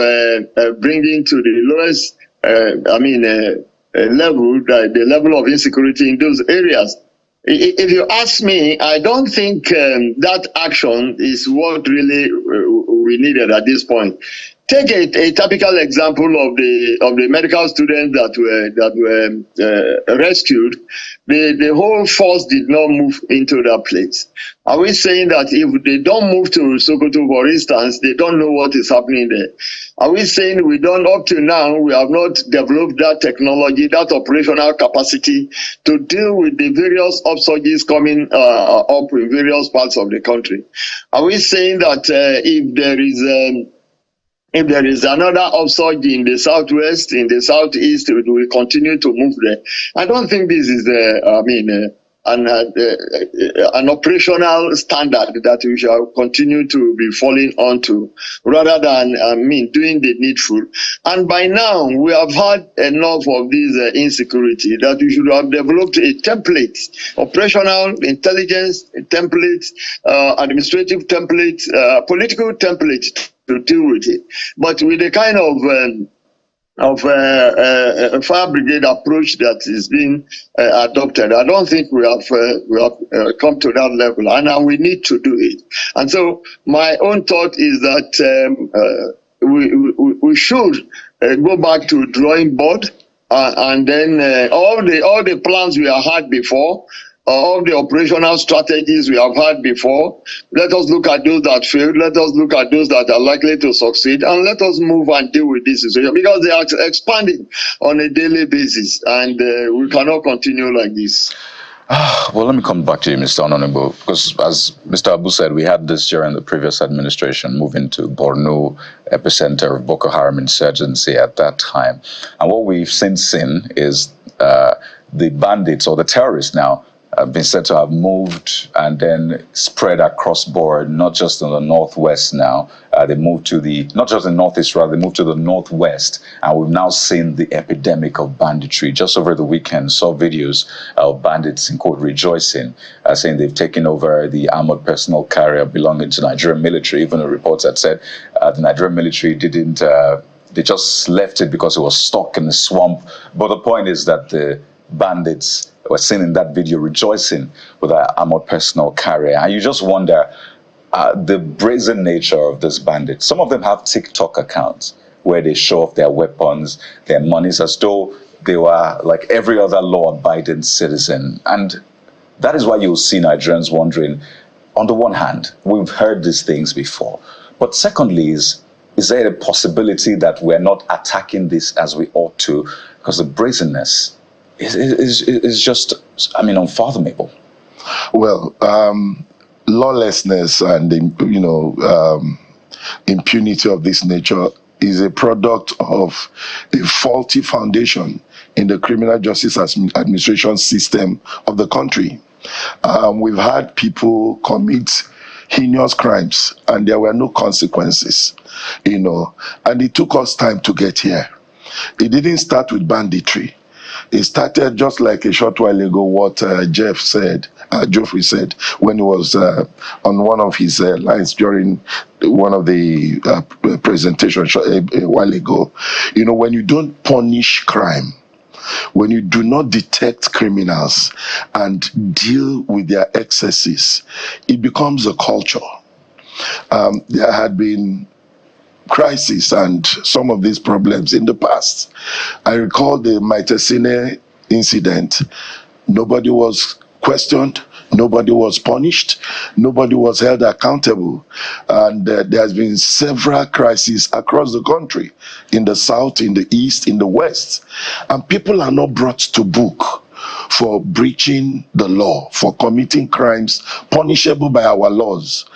bringing to the lowest, level, the level of insecurity in those areas? If you ask me, I don't think that action is what really we needed at this point. Take a typical example of the medical students that were rescued. The whole force did not move into that place. Are we saying that if they don't move to Sokoto, for instance, they don't know what is happening there? Are we saying we don't, up to now, we have not developed that technology, that operational capacity to deal with the various upsurges coming up in various parts of the country? Are we saying that if there is another upsurge in the southwest, in the southeast, we will continue to move there? I don't think this is an operational standard that we shall continue to be falling onto, rather than doing the needful. And by now, we have had enough of this insecurity that we should have developed a template, operational intelligence template, administrative template, political template to deal with it. But with the kind of fire brigade approach that is being adopted, I don't think we have come to that level, and we need to do it. And so my own thought is that we should go back to drawing board, and then all the plans we have had before, all the operational strategies we have had before, let us look at those that failed, let us look at those that are likely to succeed, and let us move and deal with this situation, because they are expanding on a daily basis, and we cannot continue like this. Well, let me come back to you, Mr. Honorable, because as Mr. Abu said, we had this during the previous administration, moving to Borno, epicenter of Boko Haram insurgency at that time. And what we've since seen is the bandits, or the terrorists now, have been said to have moved and then spread across board, not just in the northwest now. They moved to not just the northeast, rather, they moved to the northwest. And we've now seen the epidemic of banditry. Just over the weekend, saw videos of bandits in court rejoicing, saying they've taken over the armored personnel carrier belonging to Nigerian military. Even the reports had said the Nigerian military didn't, they just left it because it was stuck in the swamp. But the point is that the bandits were seen in that video rejoicing with our armored personnel carrier. And you just wonder the brazen nature of this bandit. Some of them have TikTok accounts where they show off their weapons, their monies, as though they were like every other law-abiding citizen. And that is why you'll see Nigerians wondering, on the one hand, we've heard these things before. But secondly, is there a possibility that we're not attacking this as we ought to? Because the brazenness is just, unfathomable. Well, lawlessness and impunity of this nature is a product of a faulty foundation in the criminal justice administration system of the country. We've had people commit heinous crimes and there were no consequences, and it took us time to get here. It didn't start with banditry. It started just like a short while ago, what Geoffrey said, when he was on one of his lines during one of the presentations a while ago. When you don't punish crime, when you do not detect criminals and deal with their excesses, it becomes a culture. There had been crisis and some of these problems in the past. I recall the Maitesine incident. Nobody was questioned, nobody was punished, nobody was held accountable. And there has been several crises across the country, in the south, in the east, in the west. And people are not brought to book for breaching the law, for committing crimes punishable by our laws.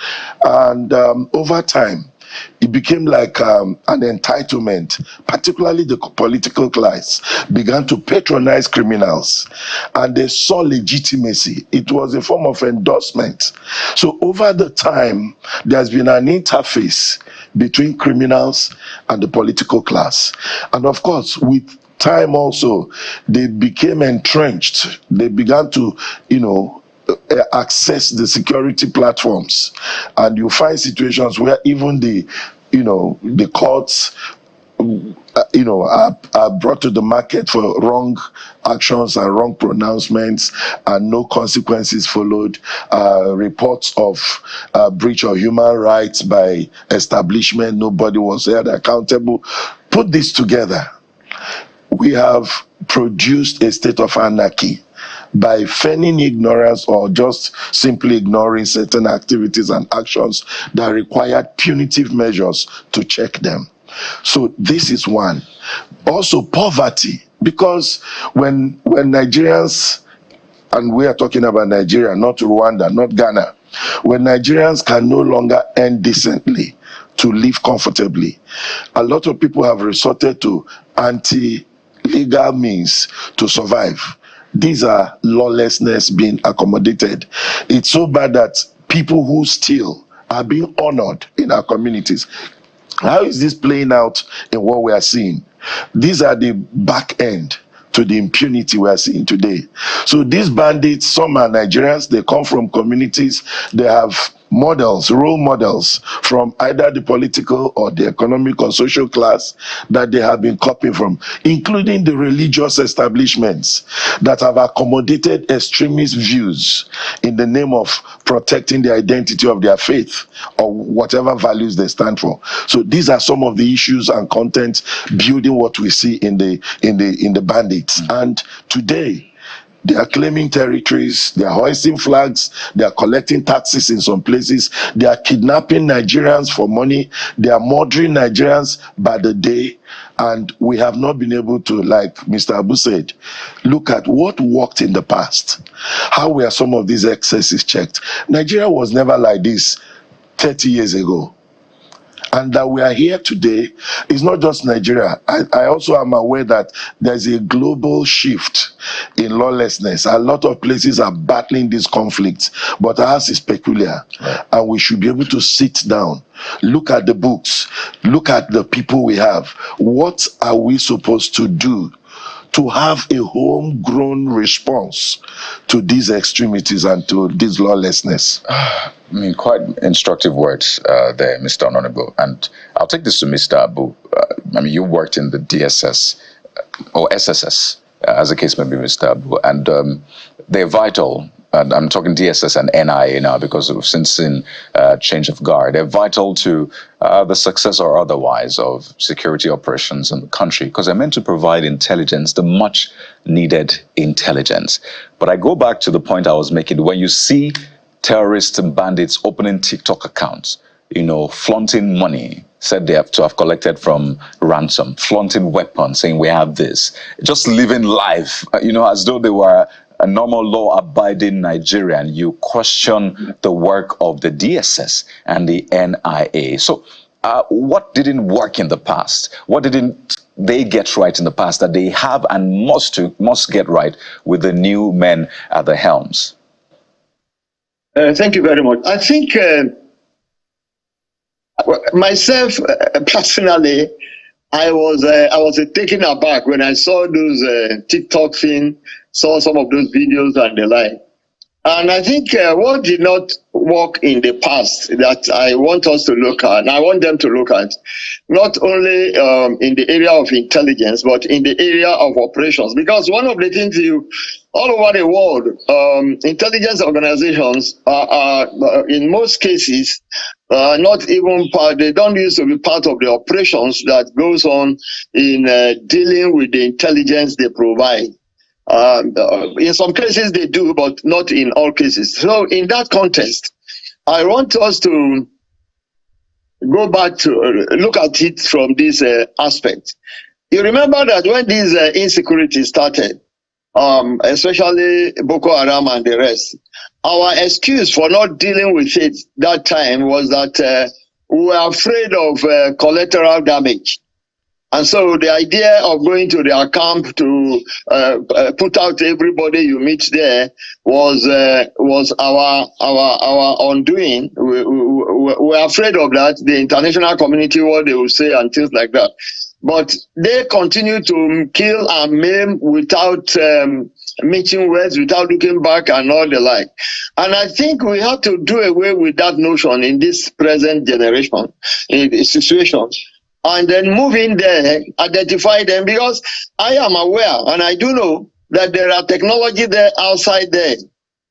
And over time, it became like an entitlement. Particularly the political class began to patronize criminals, and they saw legitimacy. It was a form of endorsement. So over the time, there's been an interface between criminals and the political class. And of course, with time also, they became entrenched. They began to, access the security platforms, and you find situations where even the courts are brought to the market for wrong actions and wrong pronouncements, and no consequences followed. Reports of breach of human rights by establishment, nobody was held accountable. Put this together, we have produced a state of anarchy by feigning ignorance or just simply ignoring certain activities and actions that required punitive measures to check them. So this is one. Also poverty, because when Nigerians, and we are talking about Nigeria, not Rwanda, not Ghana, when Nigerians can no longer earn decently to live comfortably, a lot of people have resorted to anti-legal means to survive. These are lawlessness being accommodated. It's so bad that people who steal are being honored in our communities. How is this playing out in what we are seeing? These are the back end to the impunity we are seeing today. So these bandits, some are Nigerians, they come from communities, they have models, role models from either the political or the economic or social class that they have been copying from, including the religious establishments that have accommodated extremist views in the name of protecting the identity of their faith or whatever values they stand for. So these are some of the issues and content building what we see in the bandits. And today, they are claiming territories, they are hoisting flags, they are collecting taxes in some places, they are kidnapping Nigerians for money, they are murdering Nigerians by the day, and we have not been able to, like Mr. Abu said, look at what worked in the past. How were some of these excesses checked? Nigeria was never like this 30 years ago. And that we are here today is not just Nigeria. I also am aware that there's a global shift in lawlessness. A lot of places are battling these conflicts, but ours is peculiar. Right. And we should be able to sit down, look at the books, look at the people we have. What are we supposed to do to have a homegrown response to these extremities and to this lawlessness? I mean, quite instructive words there, Mr. Honorable. And I'll take this to Mr. Abu. I mean, you worked in the DSS or SSS, as the case may be, Mr. Abu, and they're vital. And I'm talking DSS and NIA now because we've since seen change of guard. They're vital to the success or otherwise of security operations in the country because they're meant to provide intelligence, the much needed intelligence. But I go back to the point I was making. When you see terrorists and bandits opening TikTok accounts, flaunting money, said they have to have collected from ransom, flaunting weapons, saying we have this, just living life, as though they were a normal law-abiding Nigerian, you question the work of the DSS and the NIA. So what didn't work in the past? What didn't they get right in the past that they have and must get right with the new men at the helms? Thank you very much. I think myself, personally, I was taken aback when I saw those TikTok thing, saw some of those videos and the like. And I think what did not work in the past that I want us to look at, and I want them to look at, not only in the area of intelligence, but in the area of operations. Because one of the things all over the world, intelligence organizations are in most cases, not even part, they don't used to be part of the operations that goes on in dealing with the intelligence they provide. In some cases they do, but not in all cases. So in that context, I want us to go back to look at it from this aspect. You remember that when this insecurity started, especially Boko Haram and the rest, our excuse for not dealing with it that time was that we were afraid of collateral damage. And so the idea of going to their camp to put out everybody you meet there was our undoing. We were afraid of that, the international community, what they will say and things like that. But they continue to kill and maim without meeting words without looking back and all the like. And I think we have to do away with that notion in this present generation, in this situation, and then move in there, identify them, because I am aware and I do know that there are technology there outside there,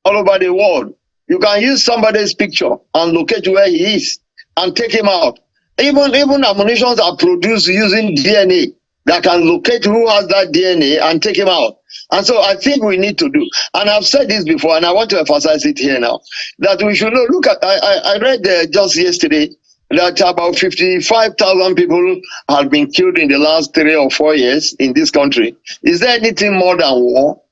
all over the world. You can use somebody's picture and locate where he is and take him out. Even ammunitions are produced using DNA that can locate who has that DNA and take him out. And so I think we need to do, and I've said this before, and I want to emphasize it here now, that we should know, look at, I read just yesterday that about 55,000 people have been killed in the last 3 or 4 years in this country. Is there anything more than war?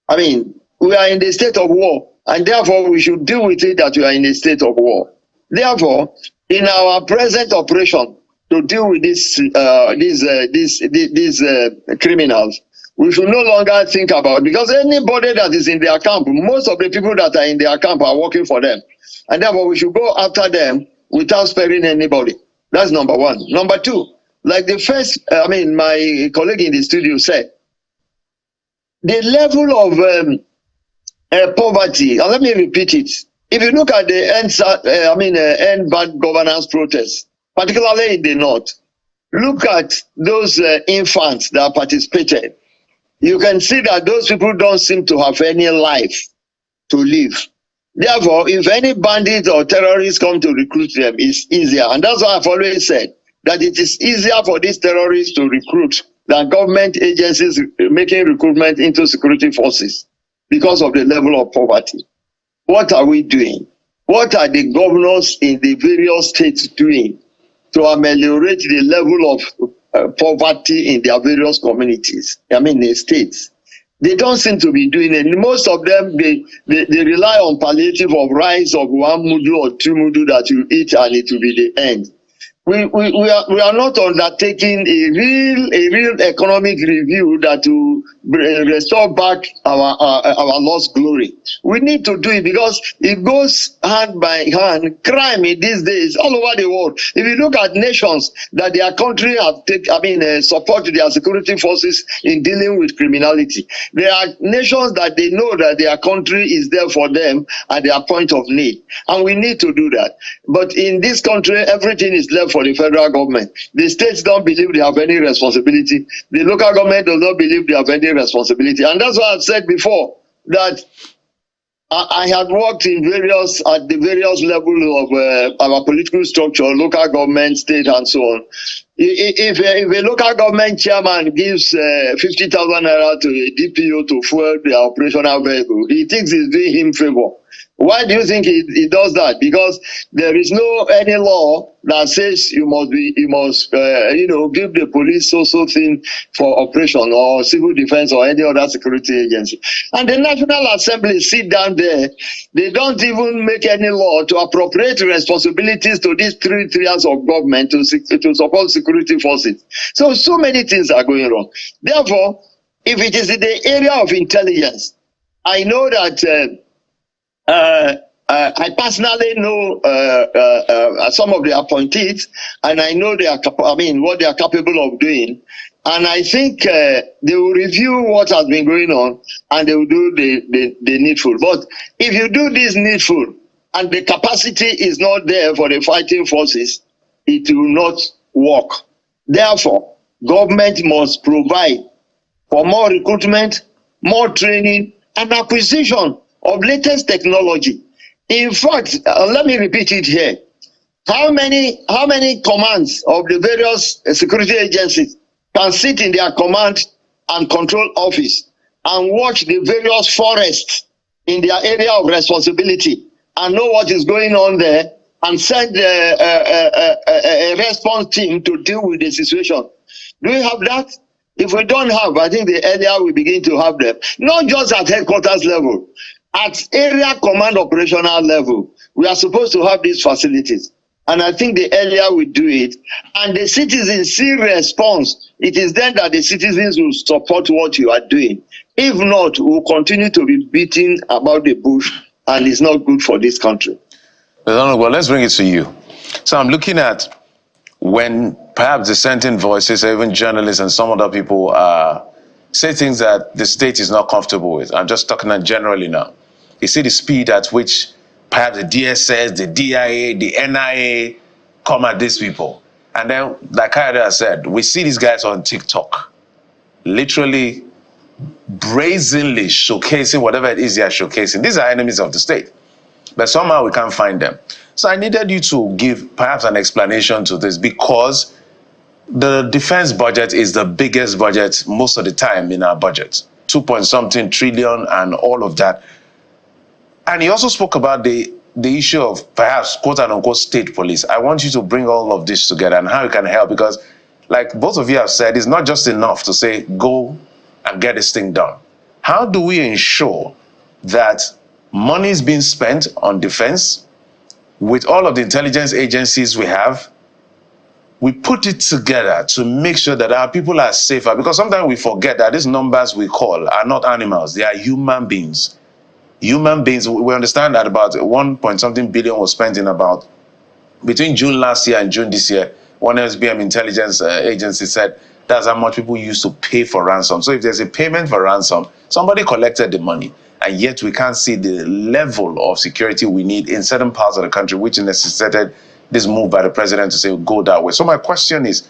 I mean, we are in the state of war, and therefore we should deal with it that we are in a state of war. Therefore, in our present operation to deal with these criminals, we should no longer think about, because anybody that is in their camp, most of the people that are in their camp are working for them, and therefore we should go after them without sparing anybody. That's number one. Number two, like the first, my colleague in the studio said, the level of poverty, and let me repeat it. If you look at the end bad governance protests, particularly in the north, look at those infants that participated. You can see that those people don't seem to have any life to live. Therefore, if any bandits or terrorists come to recruit them, it's easier. And that's why I've always said that it is easier for these terrorists to recruit than government agencies making recruitment into security forces because of the level of poverty. What are we doing? What are the governors in the various states doing to ameliorate the level of poverty in their various communities? The states. They don't seem to be doing it. Most of them, they rely on palliative of rice of 1 mudu or 2 mudu that you eat and it will be the end. We are not undertaking a real economic review that will restore back our lost glory. We need to do it because it goes hand by hand. Crime in these days all over the world. If you look at nations that their country have support their security forces in dealing with criminality, there are nations that they know that their country is there for them at their point of need, and we need to do that. But in this country, everything is left for the federal government. The states don't believe they have any responsibility. The local government does not believe they have any responsibility. And that's why I've said before that I had worked at the various levels of our political structure, local government, state, and so on. If a local government chairman gives 50,000 naira to a DPO to fuel the operational vehicle, he thinks he's doing him favor. Why do you think he does that? Because there is no any law that says you must give the police so thing for operation or civil defense or any other security agency. And the National Assembly sit down there. They don't even make any law to appropriate responsibilities to these 3 tiers of government to support security forces. So many things are going wrong. Therefore, if it is in the area of intelligence, I know that I personally know some of the appointees, and I know what they are capable of doing. And I think they will review what has been going on, and they will do the needful. But if you do this needful, and the capacity is not there for the fighting forces, it will not work. Therefore, government must provide for more recruitment, more training, and acquisition of latest technology. In fact, let me repeat it here. How many commands of the various security agencies can sit in their command and control office and watch the various forests in their area of responsibility and know what is going on there and send a response team to deal with the situation? Do we have that? If we don't have, I think the earlier we begin to have them, not just at headquarters level, at area command operational level, we are supposed to have these facilities. And I think the earlier we do it, and the citizens see response, it is then that the citizens will support what you are doing. If not, we will continue to be beating about the bush, and it's not good for this country. Well, let's bring it to you. So I'm looking at when perhaps dissenting voices, or even journalists and some other people are say things that the state is not comfortable with. I'm just talking generally now. You see the speed at which perhaps the DSS, the DIA, the NIA come at these people. And then, like I said, we see these guys on TikTok literally brazenly showcasing whatever it is they are showcasing. These are enemies of the state, but somehow we can't find them. So I needed you to give perhaps an explanation to this, because the defense budget is the biggest budget most of the time in our budget, 2-point-something trillion and all of that. And he also spoke about the issue of perhaps quote unquote state police. I want you to bring all of this together and how you can help, because like both of you have said, it's not just enough to say, go and get this thing done. How do we ensure that money is being spent on defense with all of the intelligence agencies we have? We put it together to make sure that our people are safer, because sometimes we forget that these numbers we call are not animals, they are human beings. Human beings, we understand that about 1-point-something billion was spent in about, between June last year and June this year, one SBM intelligence agency said that's how much people used to pay for ransom. So if there's a payment for ransom, somebody collected the money, and yet we can't see the level of security we need in certain parts of the country, which necessitated this move by the president to say, go that way. So my question is,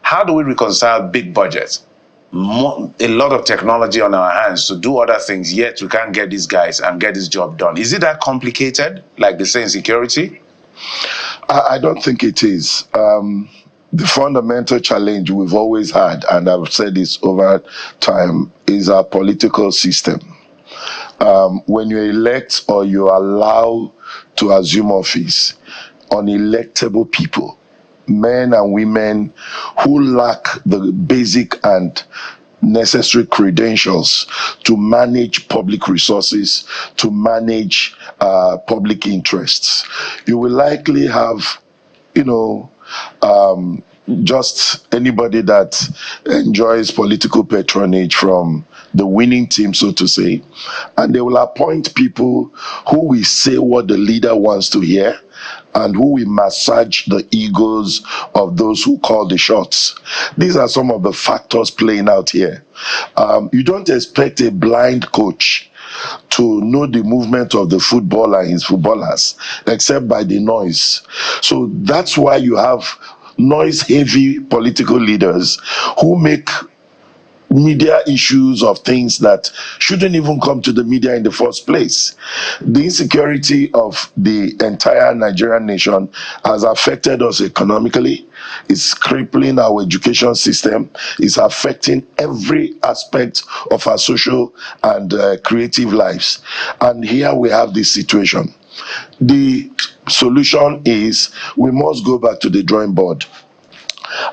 how do we reconcile big budgets, a lot of technology on our hands to do other things, yet we can't get these guys and get this job done? Is it that complicated, like they say in security? I don't think it is. The fundamental challenge we've always had, and I've said this over time, is our political system. When you elect or you allow to assume office unelectable people, men and women who lack the basic and necessary credentials to manage public resources, to manage public interests, you will likely have, just anybody that enjoys political patronage from the winning team, so to say, and they will appoint people who will say what the leader wants to hear and who will massage the egos of those who call the shots. These are some of the factors playing out here. You don't expect a blind coach to know the movement of the footballer and his footballers, except by the noise. So that's why you have noise-heavy political leaders who make media issues of things that shouldn't even come to the media in the first place. The insecurity of the entire Nigerian nation has affected us economically. It's crippling our education system. It's affecting every aspect of our social and creative lives. And here we have this situation. The solution is we must go back to the drawing board.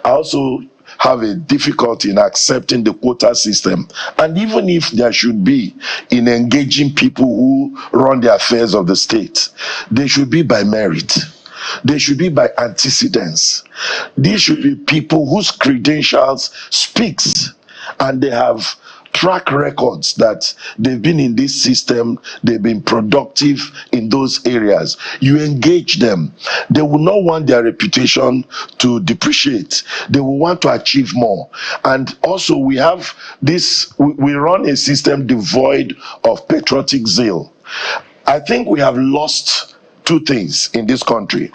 I also have a difficulty in accepting the quota system, and even if there should be in engaging people who run the affairs of the state, they should be by merit. They should be by antecedents. These should be people whose credentials speaks, and they have track records that they've been in this system, they've been productive in those areas. You engage them, they will not want their reputation to depreciate. They will want to achieve more. And also we have this, we run a system devoid of patriotic zeal. I think we have lost two things in this country.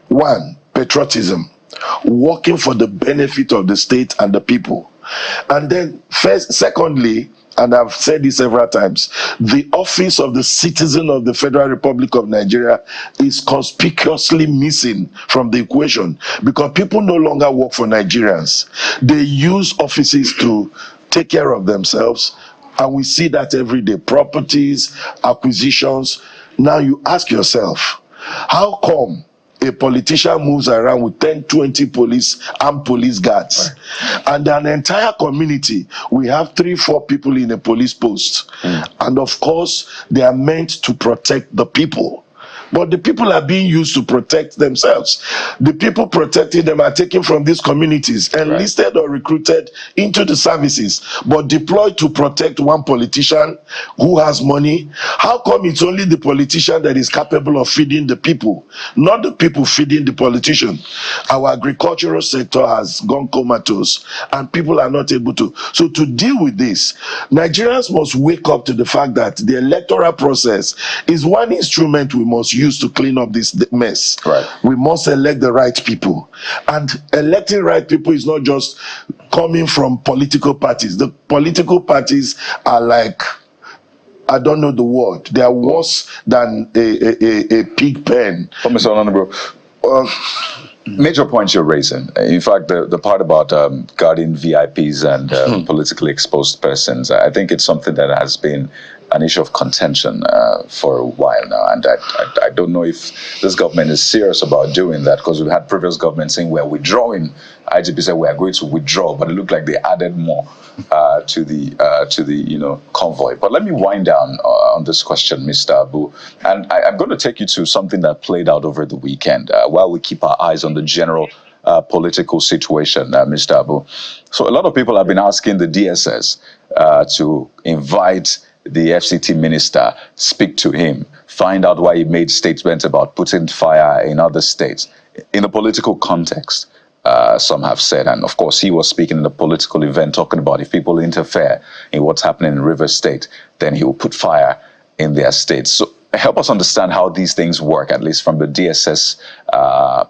One, patriotism, working for the benefit of the state and the people. And then secondly, and I've said this several times, the office of the citizen of the Federal Republic of Nigeria is conspicuously missing from the equation, because people no longer work for Nigerians. They use offices to take care of themselves, and we see that every day. Properties, acquisitions. Now you ask yourself, how come a politician moves around with 10, 20 armed police guards, and an entire community, we have 3, 4 people in a police post, and of course they are meant to protect the people, but the people are being used to protect themselves. The people protecting them are taken from these communities, enlisted or recruited into the services, but deployed to protect one politician who has money. How come it's only the politician that is capable of feeding the people, not the people feeding the politician? Our agricultural sector has gone comatose and people are not able to. So to deal with this, Nigerians must wake up to the fact that the electoral process is one instrument we must use to clean up this mess. We must elect the right people. And electing right people is not just coming from political parties. The political parties are like, I don't know the word, they are worse than a pig pen. Mr. Honorable, major points you're raising. In fact, the part about guarding VIPs and politically exposed persons, I think it's something that has been an issue of contention for a while now. And I don't know if this government is serious about doing that, because we've had previous governments saying we're withdrawing. IGP said we are going to withdraw, but it looked like they added more to the convoy. But let me wind down on this question, Mr. Abu, and I'm going to take you to something that played out over the weekend while we keep our eyes on the general political situation, Mr. Abu. So a lot of people have been asking the DSS to invite the FCT minister, speak to him, find out why he made statements about putting fire in other states. In a political context, some have said, and of course he was speaking in a political event talking about if people interfere in what's happening in River State, then he will put fire in their states. So help us understand how these things work, at least from the DSS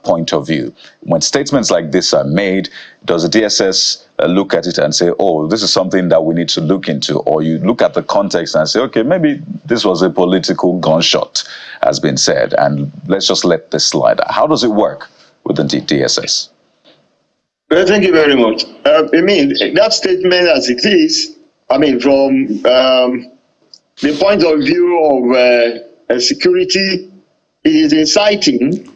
point of view. When statements like this are made, does the DSS look at it and say, oh, this is something that we need to look into? Or you look at the context and say, okay, maybe this was a political gunshot, has been said, and let's just let this slide. How does it work within the DSS? Well, thank you very much. That statement as it is, from the point of view of security, it is inciting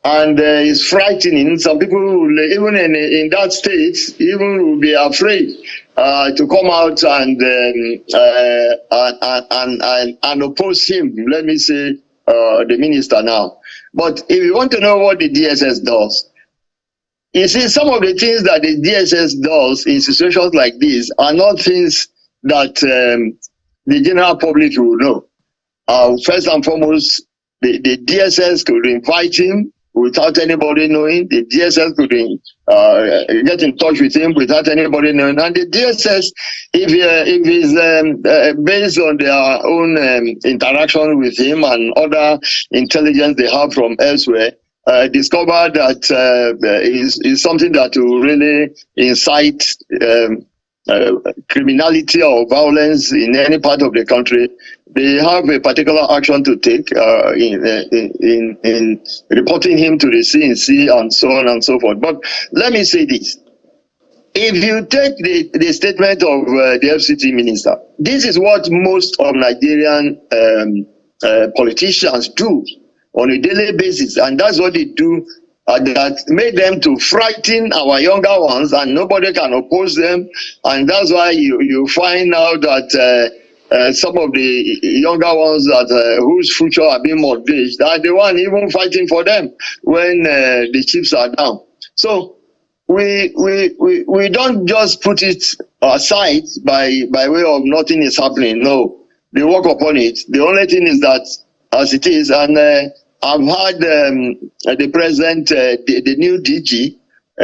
and is frightening. Some people, even in that state, even will be afraid to come out and oppose him. Let me say the minister now. But if you want to know what the DSS does, you see, some of the things that the DSS does in situations like this are not things that the general public will know. First and foremost, the DSS could invite him without anybody knowing. The DSS could get in touch with him without anybody knowing. And the DSS, if it's based on their own interaction with him and other intelligence they have from elsewhere, discover that is something that will really incite criminality or violence in any part of the country, they have a particular action to take in reporting him to the CNC and so on and so forth. But let me say this. If you take the statement of the FCT minister, this is what most of Nigerian politicians do on a daily basis, and that's what they do that made them to frighten our younger ones, and nobody can oppose them. And that's why you find out that some of the younger ones that whose future are being mortgaged are the one even fighting for them when the chips are down. So we don't just put it aside by way of nothing is happening. No, they work upon it. The only thing is that as it is, and I've heard the president, the new DG,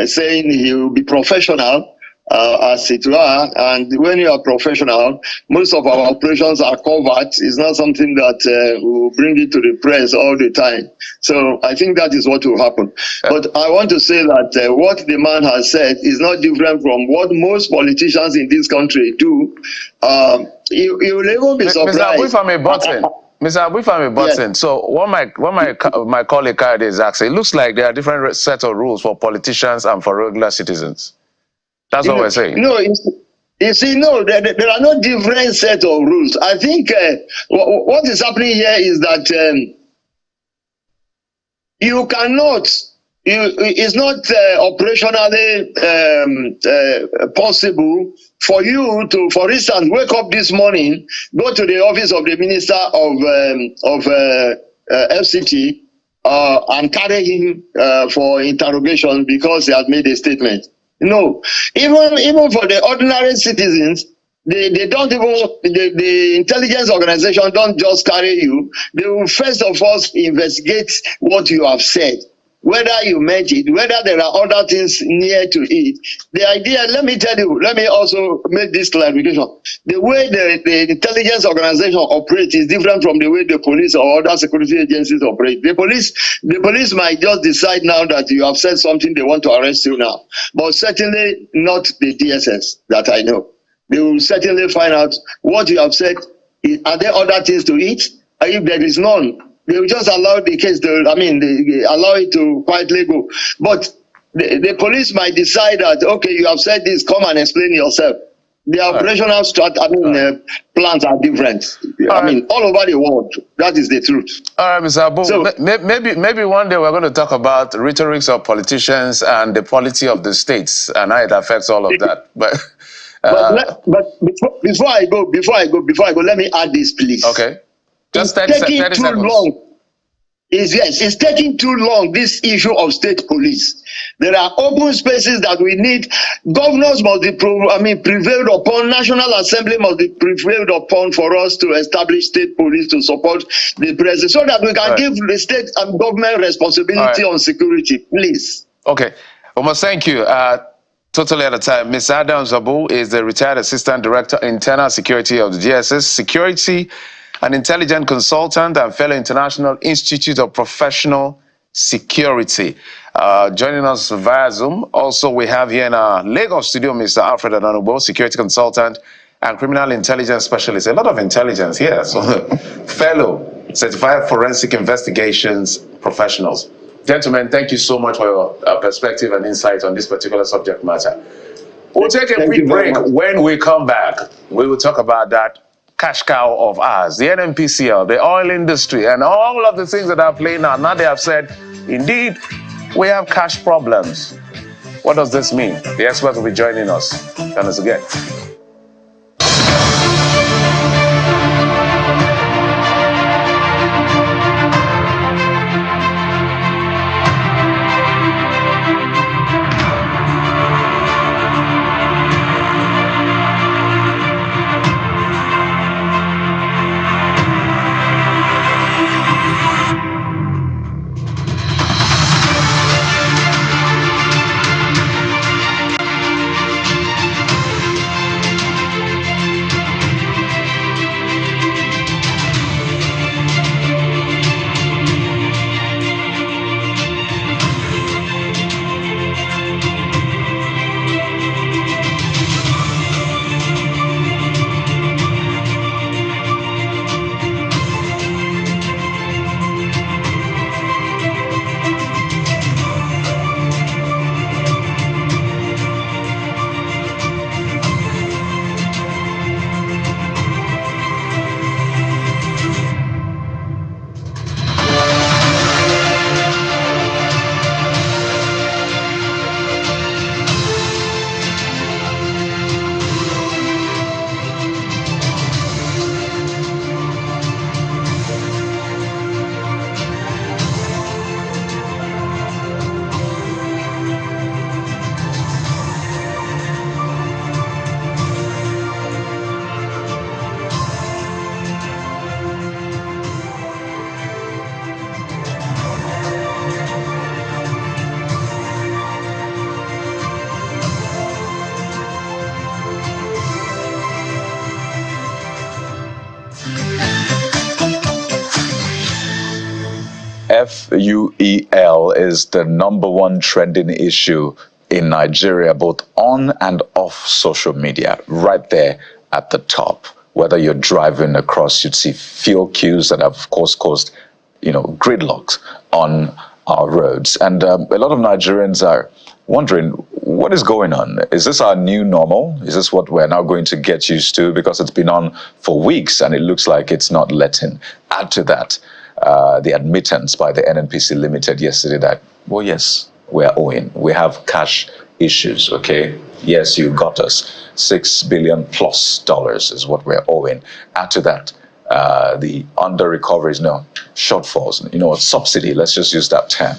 saying he will be professional, as it were. And when you are professional, most of our operations are covered. It's not something that will bring it to the press all the time. So I think that is what will happen. But I want to say that what the man has said is not different from what most politicians in this country do. You will even be surprised. Mr. Abu, if I'm a button, so what my colleague Kayode is asking, it looks like there are different set of rules for politicians and for regular citizens. That's what we're saying. No, you see, no, there are no different set of rules. I think what is happening here is that you cannot. It's not operationally possible for you to, for instance, wake up this morning, go to the office of the Minister FCT and carry him for interrogation because he has made a statement. No, even for the ordinary citizens, they don't even, the intelligence organization don't just carry you. They will first of all investigate what you have said, whether you meant it, whether there are other things near to it. The idea, let me tell you, let me also make this clarification. The way the intelligence organization operates is different from the way the police or other security agencies operate. The police might just decide now that you have said something, they want to arrest you now, but certainly not the DSS that I know. They will certainly find out what you have said. Are there other things to it? If there is none, they will just allow the case to, they allow it to quietly go. But the police might decide that, okay, you have said this, come and explain yourself. The operational plans are different. All over the world. That is the truth. All right, Mr. Abu. So, maybe one day we're going to talk about rhetorics of politicians and the polity of the states and how it affects all of that. But before I go, let me add this, please. Okay. Just 30 seconds. Long. It's taking too long, this issue of state police. There are open spaces that we need. Governors must be prevailed upon. National Assembly must be prevailed upon for us to establish state police to support the president so that we can give the state and government responsibility on security, please. Okay. Almost thank you. Totally out of time. Ms. Adams Abu is the retired Assistant Director, Internal Security of the DSS, Security and Intelligence Consultant and Fellow International Institute of Professional Security. Joining us via Zoom. Also, we have here in our Lagos studio, Mr. Alfred Ananubo, Security Consultant and Criminal Intelligence Specialist. A lot of intelligence here. So, Fellow Certified Forensic Investigations Professionals. Gentlemen, thank you so much for your perspective and insight on this particular subject matter. We'll take a quick break. When we come back, we will talk about that cash cow of ours, the NNPCL, the oil industry, and all of the things that are playing out. Now they have said, indeed, we have cash problems. What does this mean? The expert will be joining us. Join us again. FUEL is the #1 trending issue in Nigeria, both on and off social media, right there at the top. Whether you're driving across, you'd see fuel queues that have, of course, caused, gridlocks on our roads. And a lot of Nigerians are wondering, what is going on? Is this our new normal? Is this what we're now going to get used to? Because it's been on for weeks and it looks like it's not letting. Add to that, the admittance by the NNPC Limited yesterday that, well, yes, we're owing. We have cash issues, okay? Yes, you got us. $6 billion plus is what we're owing. Add to that, the under recoveries, shortfalls, subsidy, let's just use that term,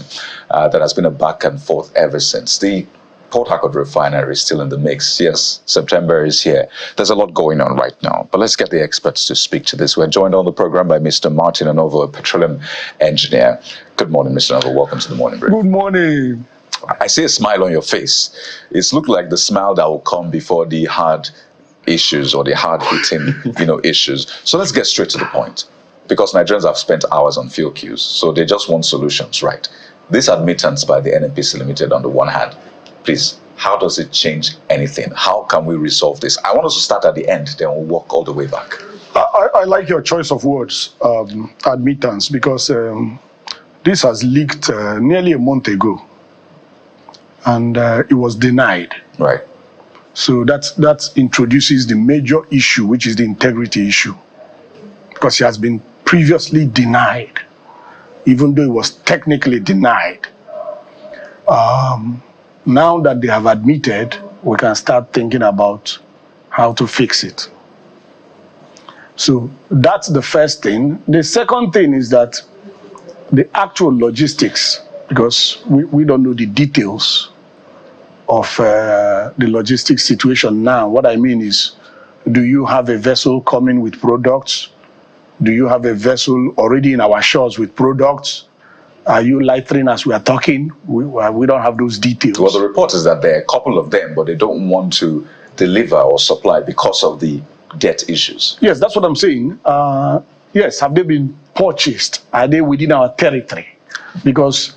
that has been a back and forth ever since. The Port Harcourt Refinery is still in the mix. Yes, September is here. There's a lot going on right now, but let's get the experts to speak to this. We're joined on the program by Mr. Martin Anovo, a petroleum engineer. Good morning, Mr. Anovo. Welcome to the morning brief. Good morning. I see a smile on your face. It's looked like the smile that will come before the hard issues or the hard-hitting, issues. So let's get straight to the point, because Nigerians have spent hours on fuel queues, so they just want solutions, right? This admittance by the NNPCL Limited on the one hand, please, how does it change anything? How can we resolve this? I want us to start at the end, then we'll walk all the way back. I like your choice of words, admittance, because this has leaked nearly a month ago, and it was denied. Right. So that introduces the major issue, which is the integrity issue, because he has been previously denied, even though it was technically denied. Now that they have admitted, we can start thinking about how to fix it. So that's the first thing. The second thing is that the actual logistics, because we don't know the details of the logistics situation now. What I mean is, do you have a vessel coming with products? Do you have a vessel already in our shores with products? Are you lightering as we are talking? We don't have those details. Well, the report is that there are a couple of them, but they don't want to deliver or supply because of the debt issues. Yes, that's what I'm saying. Yes, have they been purchased? Are they within our territory? Because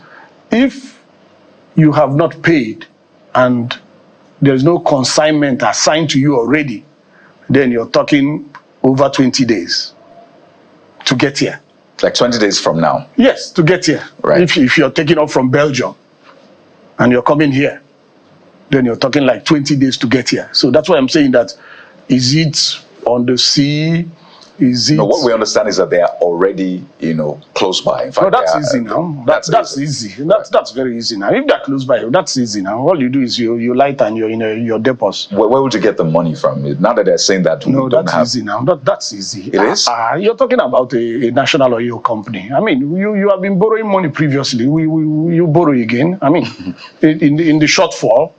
if you have not paid and there's no consignment assigned to you already, then you're talking over 20 days to get here. Like 20 days from now? Yes, to get here. Right. If you're taking off from Belgium and you're coming here, then you're talking like 20 days to get here. So that's why I'm saying that, is it on the sea? Is it... No, what we understand is that they are already, close by. In fact, no, that's easy now. That's easy. That's very easy now. If they're close by, that's easy now. All you do is you light and you're in your depots. Where would you get the money from? Now that they're saying that we no, don't that's have... easy now. That's easy. It is? You're talking about a national oil company. I mean, you have been borrowing money previously. You borrow again. I mean, in the shortfall.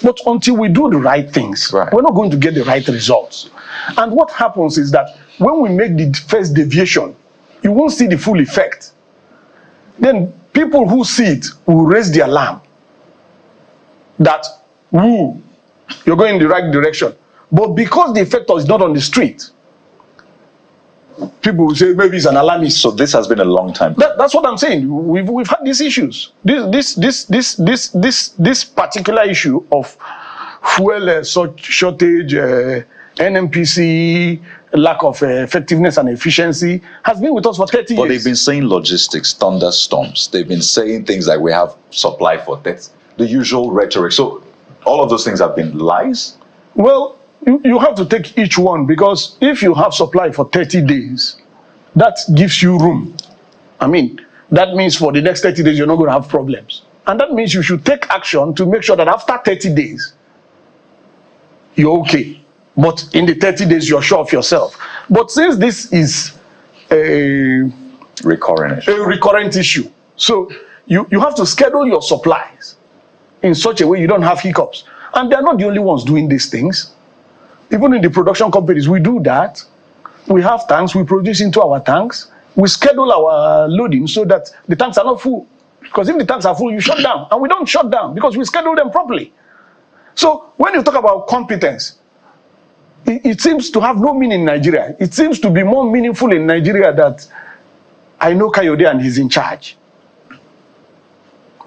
But until we do the right things, right, we're not going to get the right results. And what happens is that when we make the first deviation, you won't see the full effect. Then people who see it will raise the alarm that, you're going in the right direction. But because the effector is not on the street, people will say maybe it's an alarmist. So this has been a long time. That's what I'm saying. We've had these issues. This particular issue of fuel shortage, NNPC, lack of effectiveness and efficiency has been with us for 30 years. But they've been saying logistics, thunderstorms. They've been saying things like we have supply for that. The usual rhetoric. So all of those things have been lies? Well, you have to take each one, because if you have supply for 30 days, that gives you room. I mean, that means for the next 30 days, you're not going to have problems. And that means you should take action to make sure that after 30 days, you're okay. But in the 30 days, you're sure of yourself. But since this is a recurrent issue, so you have to schedule your supplies in such a way you don't have hiccups. And they're not the only ones doing these things. Even in the production companies, we do that. We have tanks, we produce into our tanks. We schedule our loading so that the tanks are not full. Because if the tanks are full, you shut down. And we don't shut down because we schedule them properly. So when you talk about competence, it seems to have no meaning in Nigeria. It seems to be more meaningful in Nigeria that I know Kayode and he's in charge.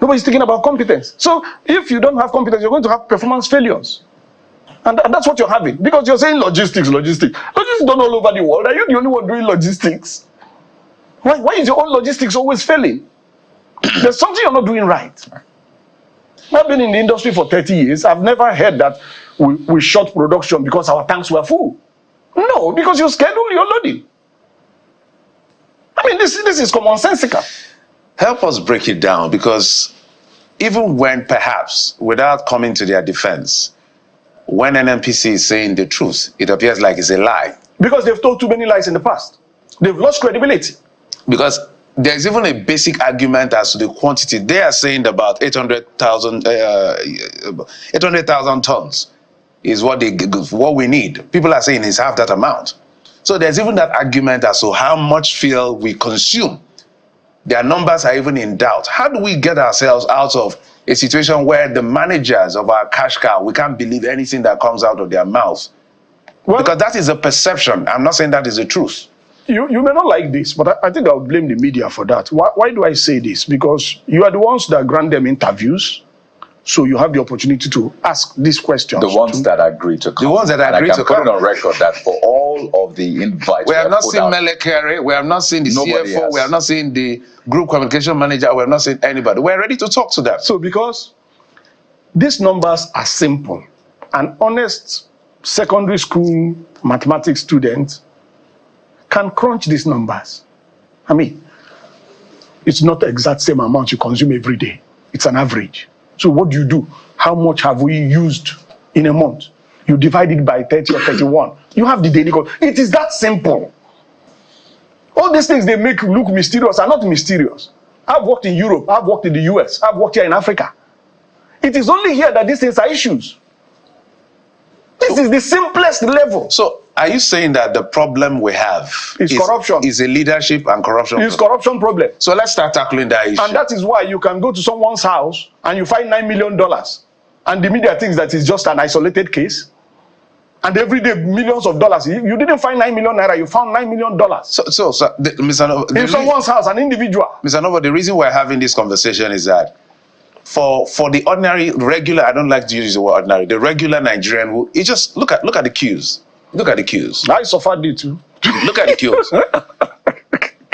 Nobody's thinking about competence. So if you don't have competence, you're going to have performance failures. And that's what you're having. Because you're saying logistics. Logistics done all over the world. Are you the only one doing logistics? Why is your own logistics always failing? There's something you're not doing right. I've been in the industry for 30 years. I've never heard that we short production because our tanks were full. No, because you schedule your loading. I mean, this is commonsensical. Help us break it down, because even when perhaps, without coming to their defense, when NNPC is saying the truth, it appears like it's a lie. Because they've told too many lies in the past. They've lost credibility. Because there's even a basic argument as to the quantity. They are saying about 800,000 tons is what we need. People are saying it's half that amount. So there's even that argument as to how much fuel we consume. Their numbers are even in doubt. How do we get ourselves out of a situation where the managers of our cash cow, we can't believe anything that comes out of their mouths? Well, because that is a perception. I'm not saying that is the truth. You may not like this, but I think I would blame the media for that. Why do I say this? Because you are the ones that grant them interviews, so you have the opportunity to ask these questions. The ones that agree to come. The ones that agree to come. I can put it on record that for all of the invites, we have not seen Melekere, we have not seen the CFO, we have not seen the group communication manager, we have not seen anybody. We're ready to talk to them. So because these numbers are simple, an honest secondary school mathematics student can crunch these numbers. I mean, it's not the exact same amount you consume every day. It's an average. So what do you do? How much have we used in a month? You divide it by 30 or 31. You have the daily cost. It is that simple. All these things they make look mysterious are not mysterious. I've worked in Europe. I've worked in the US. I've worked here in Africa. It is only here that these things are issues. This is the simplest level. So are you saying that the problem we have is corruption? Is a leadership and corruption It's corruption problem. So let's start tackling that issue. And that is why you can go to someone's house and you find $9 million. And the media thinks that it's just an isolated case. And every day, millions of dollars. You didn't find 9 million naira, you found $9 million. Mr. Novo, in someone's house, an individual. Mr. Novo, the reason we're having this conversation is that for the ordinary, regular, I don't like to use the word ordinary, the regular Nigerian, who you just look at the queues. Look at the queues. I suffered it too. Look at the queues.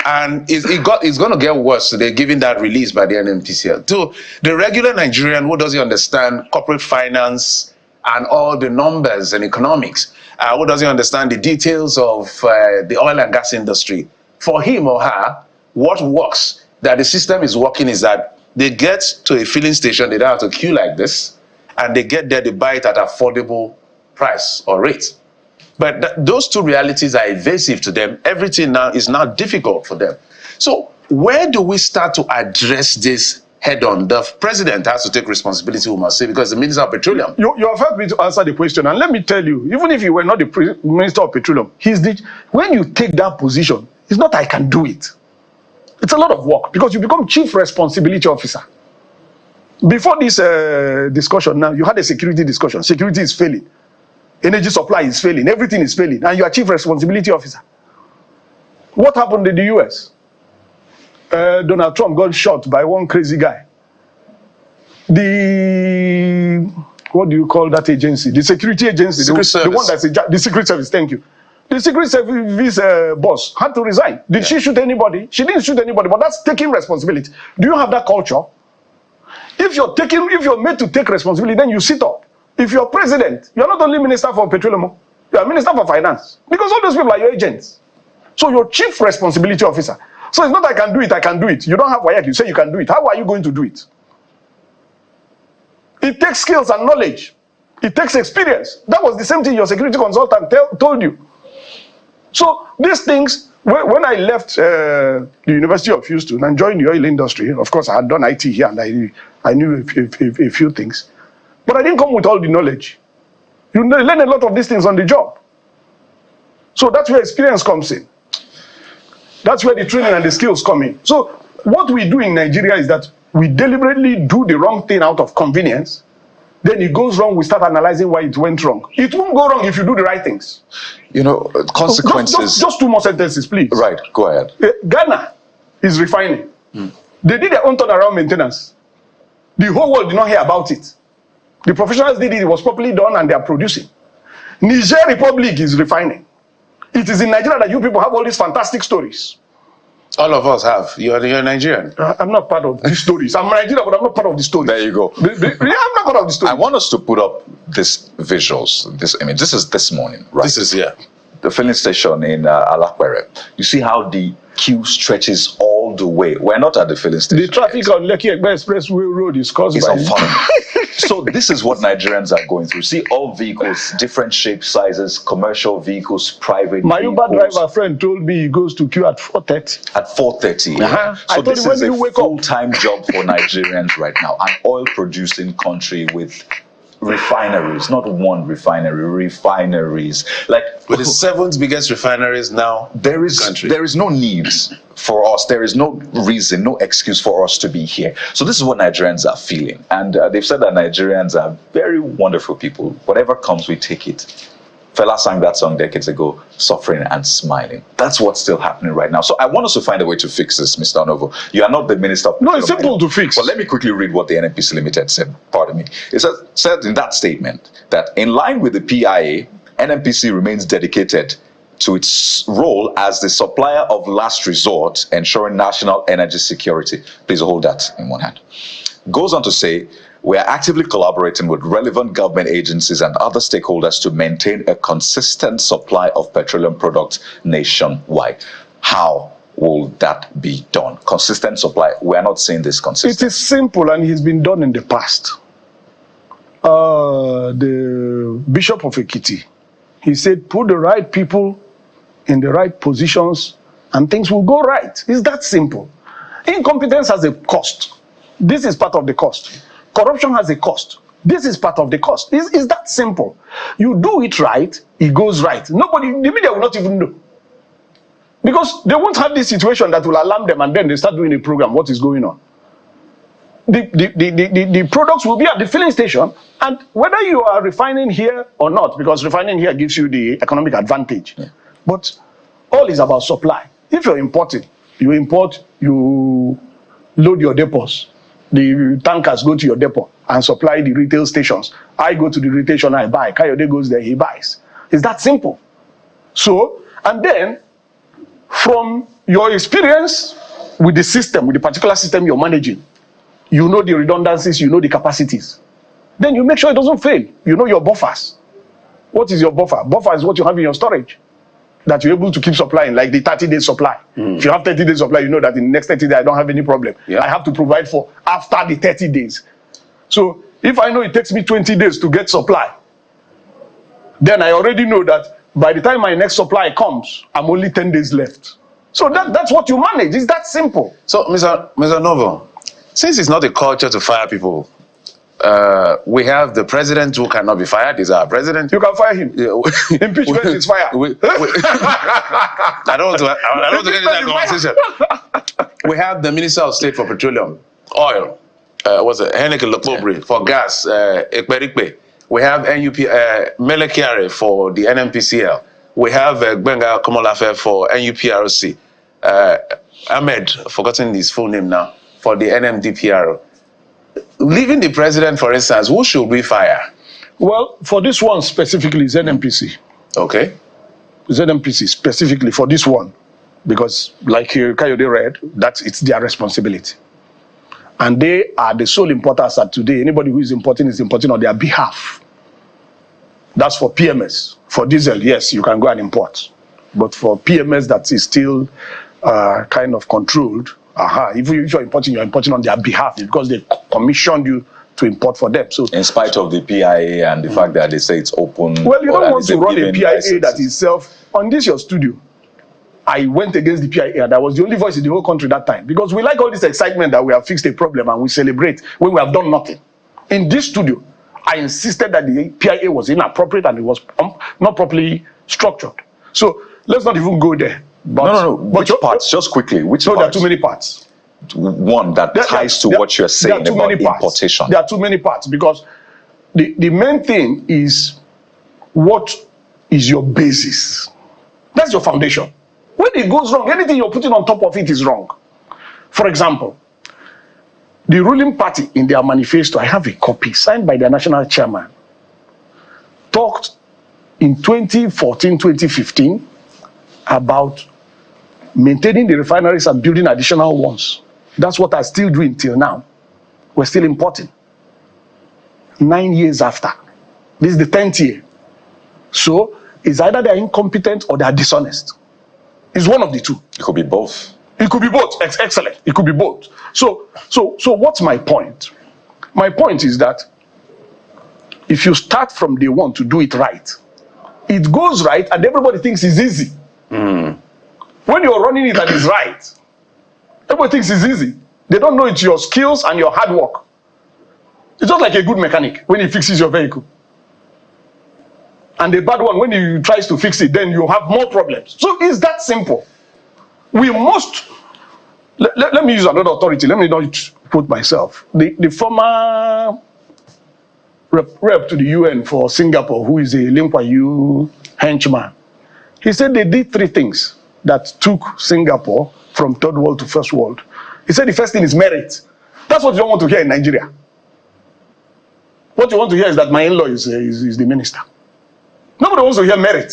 And it's going to get worse today, given that release by the NNPCL. So the regular Nigerian who doesn't understand corporate finance and all the numbers and economics, who doesn't understand the details of the oil and gas industry, for him or her, what works, that the system is working, is that they get to a filling station, they don't have to queue like this, and they get there, they buy it at affordable price or rate. But those two realities are evasive to them. Everything now is now difficult for them. So where do we start to address this head on? The president has to take responsibility, we must say, because the Minister of Petroleum. You have helped me to answer the question. And let me tell you, even if you were not the Minister of Petroleum, when you take that position, it's not I can do it. It's a lot of work because you become Chief Responsibility Officer. Before this discussion now, you had a security discussion. Security is failing. Energy supply is failing. Everything is failing. And you are Chief Responsibility Officer. What happened in the US? Donald Trump got shot by one crazy guy. What do you call that agency? The security agency. The one that's the Secret Service, thank you. The Secret Service boss had to resign. Did she shoot anybody? She didn't shoot anybody, but that's taking responsibility. Do you have that culture? If you're made to take responsibility, then you sit up. If you're president, you're not only Minister for Petroleum, you're Minister for Finance. Because all those people are your agents. So you're Chief Responsibility Officer. So it's not I can do it, I can do it. You don't have WAEC, you say you can do it. How are you going to do it? It takes skills and knowledge. It takes experience. That was the same thing your security consultant told you. So these things, when I left the University of Houston and joined the oil industry, of course I had done IT here and I knew a few things. But I didn't come with all the knowledge. You learn a lot of these things on the job. So that's where experience comes in. That's where the training and the skills come in. So what we do in Nigeria is that we deliberately do the wrong thing out of convenience. Then it goes wrong, we start analyzing why it went wrong. It won't go wrong if you do the right things. You know, consequences. Just 2 more sentences, please. Right, go ahead. Ghana is refining. They did their own turnaround maintenance. The whole world did not hear about it. The professionals did it, it was properly done, and they are producing. Niger Republic is refining. It is in Nigeria that you people have all these fantastic stories. All of us have. You're Nigerian. I'm not part of these stories. I'm Nigerian, but I'm not part of the stories. There you go. I'm not part of the stories. I want us to put up these visuals. This is this morning, right? This is, yeah. The filling station in Alakwere. You see how the queue stretches all all the way. We're not at the filling station. The traffic on Lekki Egbe Expressway Road is caused It's by... unfathomable. So this is what Nigerians are going through. See, all vehicles, different shapes, sizes, commercial vehicles, private My Uber vehicles. driver friend told me he goes to queue at 4:30. At 4:30. Uh-huh. I So told this him, is when a do you wake up? full-time job for Nigerians right now. An oil-producing country with refineries, not one refinery, refineries. Like With the 7th biggest refineries now. there is no need for us. There is no reason, no excuse for us to be here. So this is what Nigerians are feeling, and they've said that Nigerians are very wonderful people. Whatever comes, we take it. Fela sang that song decades ago, suffering and smiling. That's what's still happening right now. So I want us to find a way to fix this, Mr. Onovo. You are not the minister of... No, it's simple to fix. But let me quickly read what the NNPC Limited said. Pardon me. It said in that statement that in line with the PIA, NNPC remains dedicated to its role as the supplier of last resort, ensuring national energy security. Please hold that in one hand. Goes on to say, we are actively collaborating with relevant government agencies and other stakeholders to maintain a consistent supply of petroleum products nationwide. How will that be done? Consistent supply. We are not seeing this consistent. It is simple, and it's been done in the past. The Bishop of Ekiti, he said, put the right people in the right positions and things will go right. It's that simple. Incompetence has a cost. This is part of the cost. Corruption has a cost. This is part of the cost. It's that simple. You do it right, it goes right. Nobody, the media will not even know. Because they won't have this situation that will alarm them, and then they start doing a program. What is going on? The products will be at the filling station, and whether you are refining here or not, because refining here gives you the economic advantage. Yeah. But all is about supply. If you're importing, you import, you load your depots. The tankers go to your depot and supply the retail stations. I go to the retail station, I buy. Kayode goes there, he buys. It's that simple. So, and then from your experience with the system, with the particular system you're managing, you know the redundancies, you know the capacities. Then you make sure it doesn't fail. You know your buffers. What is your buffer? Buffer is what you have in your storage that you're able to keep supplying, like the 30-day supply. If you have 30 days supply, you know that in the next 30 days, I don't have any problem. Yeah. I have to provide for after the 30 days. So if I know it takes me 20 days to get supply, then I already know that by the time my next supply comes, I'm only 10 days left. So that's what you manage. It's that simple. So, Mr. Novo, since it's not a culture to fire people, we have the president who cannot be fired. He's our president. You can fire him. Yeah. Impeachment is fire. I don't want to get into that conversation. We have the Minister of State for Petroleum, Oil, what's it, Henneke Lekpobri, for gas, Ekperikpe. We have Mele Kyari for the NNPCL. We have Gbenga Komolafe for NUPRC. Ahmed, forgotten his full name now, for the NMDPRO. Leaving the president, for instance, who should we fire? Well, for this one specifically, is NNPC. Okay. It's NNPC specifically for this one, because like Kayode read, it's their responsibility. And they are the sole importers at today. Anybody who is importing on their behalf. That's for PMS. For diesel, yes, you can go and import. But for PMS that is still kind of controlled, if you're importing on their behalf because they commissioned you to import for them. So, in spite of the PIA and the fact that they say it's open. Well, you don't want to run a PIA that is on this your studio. I went against the PIA, and I was the only voice in the whole country that time, because we like all this excitement that we have fixed a problem and we celebrate when we have done nothing. In this studio, I insisted that the PIA was inappropriate and it was not properly structured. So let's not even go there. But, no. Which parts? Just quickly. Which parts? There are too many parts. One that ties to what you're saying about importation. There are too many parts, because the main thing is, what is your basis? That's your foundation. When it goes wrong, anything you're putting on top of it is wrong. For example, the ruling party in their manifesto, I have a copy signed by their national chairman, talked in 2014, 2015 about maintaining the refineries and building additional ones. That's what I still doing till now. We're still importing. 9 years after. This is the 10th year. So it's either they're incompetent or they're dishonest. It's one of the two. It could be both. It could be both. Excellent. It could be both. So what's my point? My point is that if you start from day one to do it right, it goes right and everybody thinks it's easy. When you're running it and it's right, everybody thinks it's easy. They don't know it's your skills and your hard work. It's just like a good mechanic when he fixes your vehicle. And the bad one, when he tries to fix it, then you have more problems. So it's that simple. We must, let me use another authority. Let me not quote myself. The former rep to the UN for Singapore, who is a Lim Kuan Yew henchman, he said they did 3 things that took Singapore from third world to first world. He said the first thing is merit. That's what you don't want to hear in Nigeria. What you want to hear is that my in-law is the minister. Nobody wants to hear merit.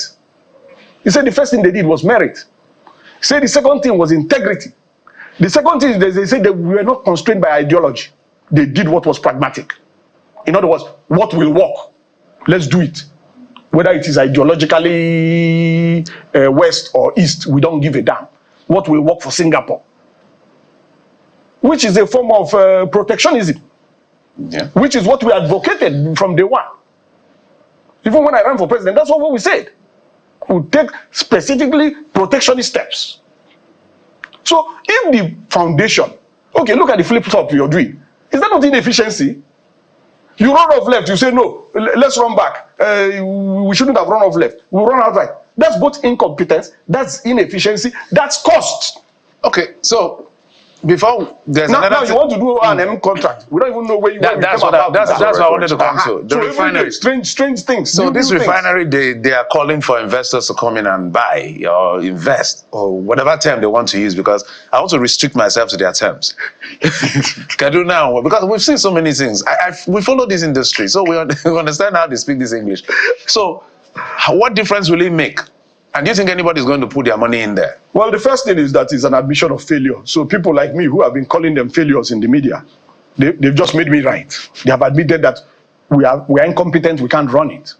He said the first thing they did was merit. He said the second thing was integrity. The second thing is they said that we were not constrained by ideology. They did what was pragmatic. In other words, what will work? Let's do it. Whether it is ideologically west or east, we don't give a damn. What will work for Singapore? Which is a form of protectionism. Yeah. Which is what we advocated from day one. Even when I ran for president, that's what we said. We take specifically protectionist steps. So if the foundation, okay, look at the flip top you're doing. Is that not inefficiency? You run off left, you say no, let's run back. We shouldn't have run off left. We run out right. That's both incompetence, that's inefficiency, that's cost. Okay, so before there's now another you want to do an M contract. We don't even know where you want that's what I wanted to come to. The refinery. Strange things. So this refinery, they are calling for investors to come in and buy or invest or whatever term they want to use, because I want to restrict myself to their terms. Kaduna, because we've seen so many things. We follow this industry, so we understand how they speak this English. So what difference will it make? And do you think anybody is going to put their money in there? Well, the first thing is that it's an admission of failure. So people like me who have been calling them failures in the media, they've just made me right. They have admitted that we are incompetent, we can't run it.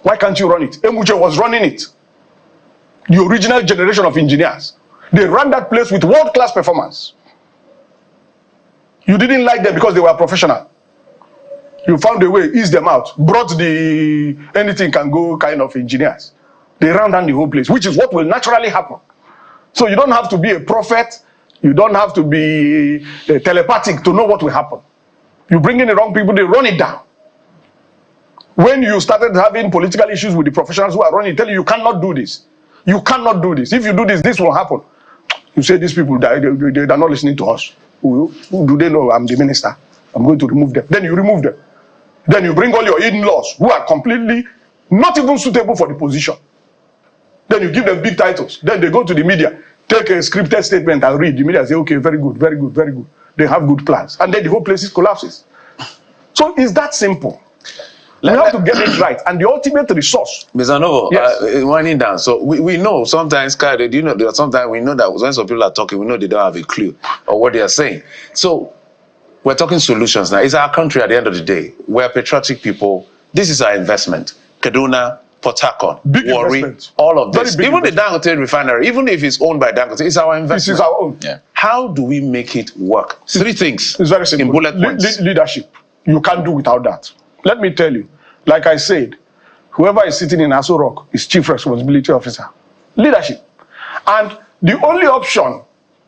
Why can't you run it? Emuche was running it. The original generation of engineers. They ran that place with world-class performance. You didn't like them because they were professional. You found a way, ease them out, brought the anything can go kind of engineers. They ran down the whole place, which is what will naturally happen. So you don't have to be a prophet. You don't have to be telepathic to know what will happen. You bring in the wrong people, they run it down. When you started having political issues with the professionals who are running, tell you cannot do this. You cannot do this. If you do this, this will happen. You say these people, they're not listening to us. Who do they know I'm the minister? I'm going to remove them. Then you remove them. Then you bring all your in-laws who are completely not even suitable for the position. Then you give them big titles. Then they go to the media, take a scripted statement and read. The media say, okay, very good, very good, very good. They have good plans. And then the whole place collapses. So it's that simple. We have to get it right. And the ultimate resource. Mr. Novo, yes. Winding down. So we know sometimes, Kyle, do you know, sometimes we know that when some people are talking, we know they don't have a clue of what they are saying. So we're talking solutions now. It's our country at the end of the day. We're patriotic people. This is our investment. Kaduna, Port Harcourt, Warri, all of this. Even the Dangote refinery, even if it's owned by Dangote, it's our investment. This is our own. Yeah. How do we make it work? 3 things. It's very simple. In bullet points. Leadership. You can't do without that. Let me tell you, like I said, whoever is sitting in Aso Rock is chief responsibility officer. Leadership. And the only option,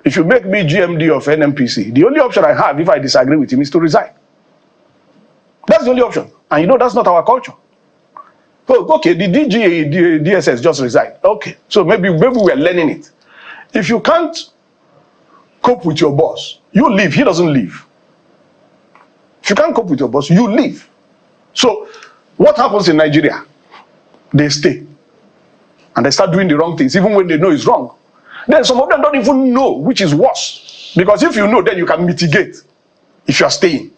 if you make me GMD of NNPC, the only option I have if I disagree with him is to resign. That's the only option. And you know that's not our culture. Oh, okay, the DSS just resigned. Okay, so maybe we're learning it. If you can't cope with your boss, you leave. He doesn't leave. If you can't cope with your boss, you leave. So what happens in Nigeria? They stay. And they start doing the wrong things, even when they know it's wrong. Then some of them don't even know, which is worse. Because if you know, then you can mitigate if you are staying.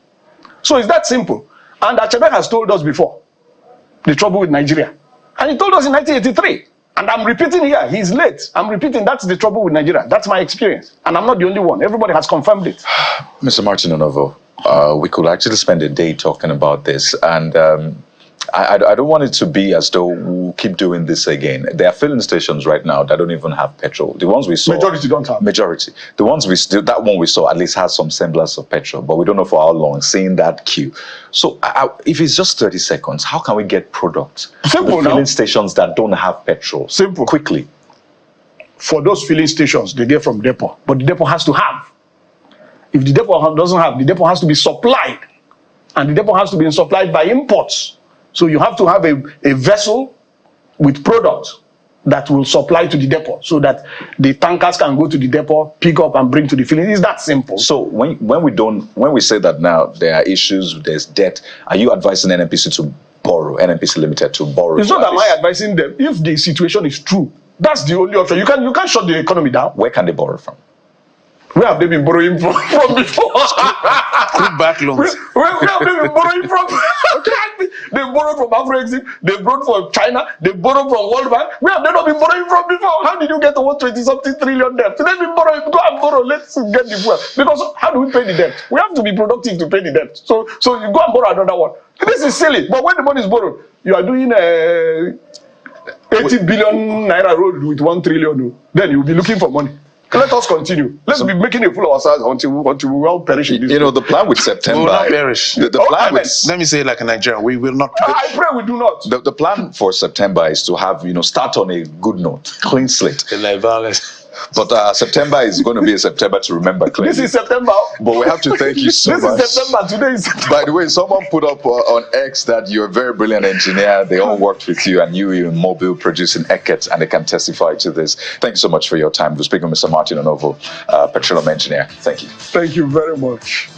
So it's that simple. And Achebe has told us before the trouble with Nigeria. And he told us in 1983. And I'm repeating here, he's late. I'm repeating, that's the trouble with Nigeria. That's my experience. And I'm not the only one. Everybody has confirmed it. Mr. Martin Onovo, we could actually spend a day talking about this. And I don't want it to be as though we'll keep doing this again. There are filling stations right now that don't even have petrol. The ones we saw, Majority don't have. Majority. The ones we still, that one we saw at least has some semblance of petrol, but we don't know for how long. Seeing that queue. So if it's just 30 seconds, how can we get products? Simple now. Filling stations that don't have petrol. Simple. Quickly. For those filling stations, they get from depot, but the depot has to have. If the depot doesn't have, the depot has to be supplied, and the depot has to be supplied by imports. So you have to have a vessel with products that will supply to the depot, so that the tankers can go to the depot, pick up and bring to the filling. It's that simple. So when we say that now there are issues, there's debt, are you advising NNPC to borrow, NNPC Limited to borrow? It's not that I'm advising them. If the situation is true, that's the only option. You can't shut the economy down. Where can they borrow from? Where have they been borrowing from before? Quick back loans. Where have they been borrowing from? They borrowed from Afro-Exim, they borrowed from China, they borrowed from World Bank. Where have they not been borrowing from before? How did you get over 20-something trillion debt? They've been borrowing. Go and borrow. Let's get the fuel. Because how do we pay the debt? We have to be productive to pay the debt. So you go and borrow another one. This is silly. But when the money is borrowed, you are doing 80 billion naira road with 1 trillion. Then you'll be looking for money. Let us continue. Let's be making a fool of ourselves until we all perish in this. You know, the plan with September. We will not perish. The plan with, let me say it like a Nigerian. We will not perish. I pray we do not. The plan for September is to have, start on a good note, clean slate. But September is going to be a September to remember clearly. This is September. But we have to thank you so much. This is September. Today is September. By the way, someone put up on X that you're a very brilliant engineer. They all worked with you, and you're in Mobile producing Eket, and they can testify to this. Thank you so much for your time. We're speaking with Mr. Martin Onovo, petroleum engineer. Thank you. Thank you very much.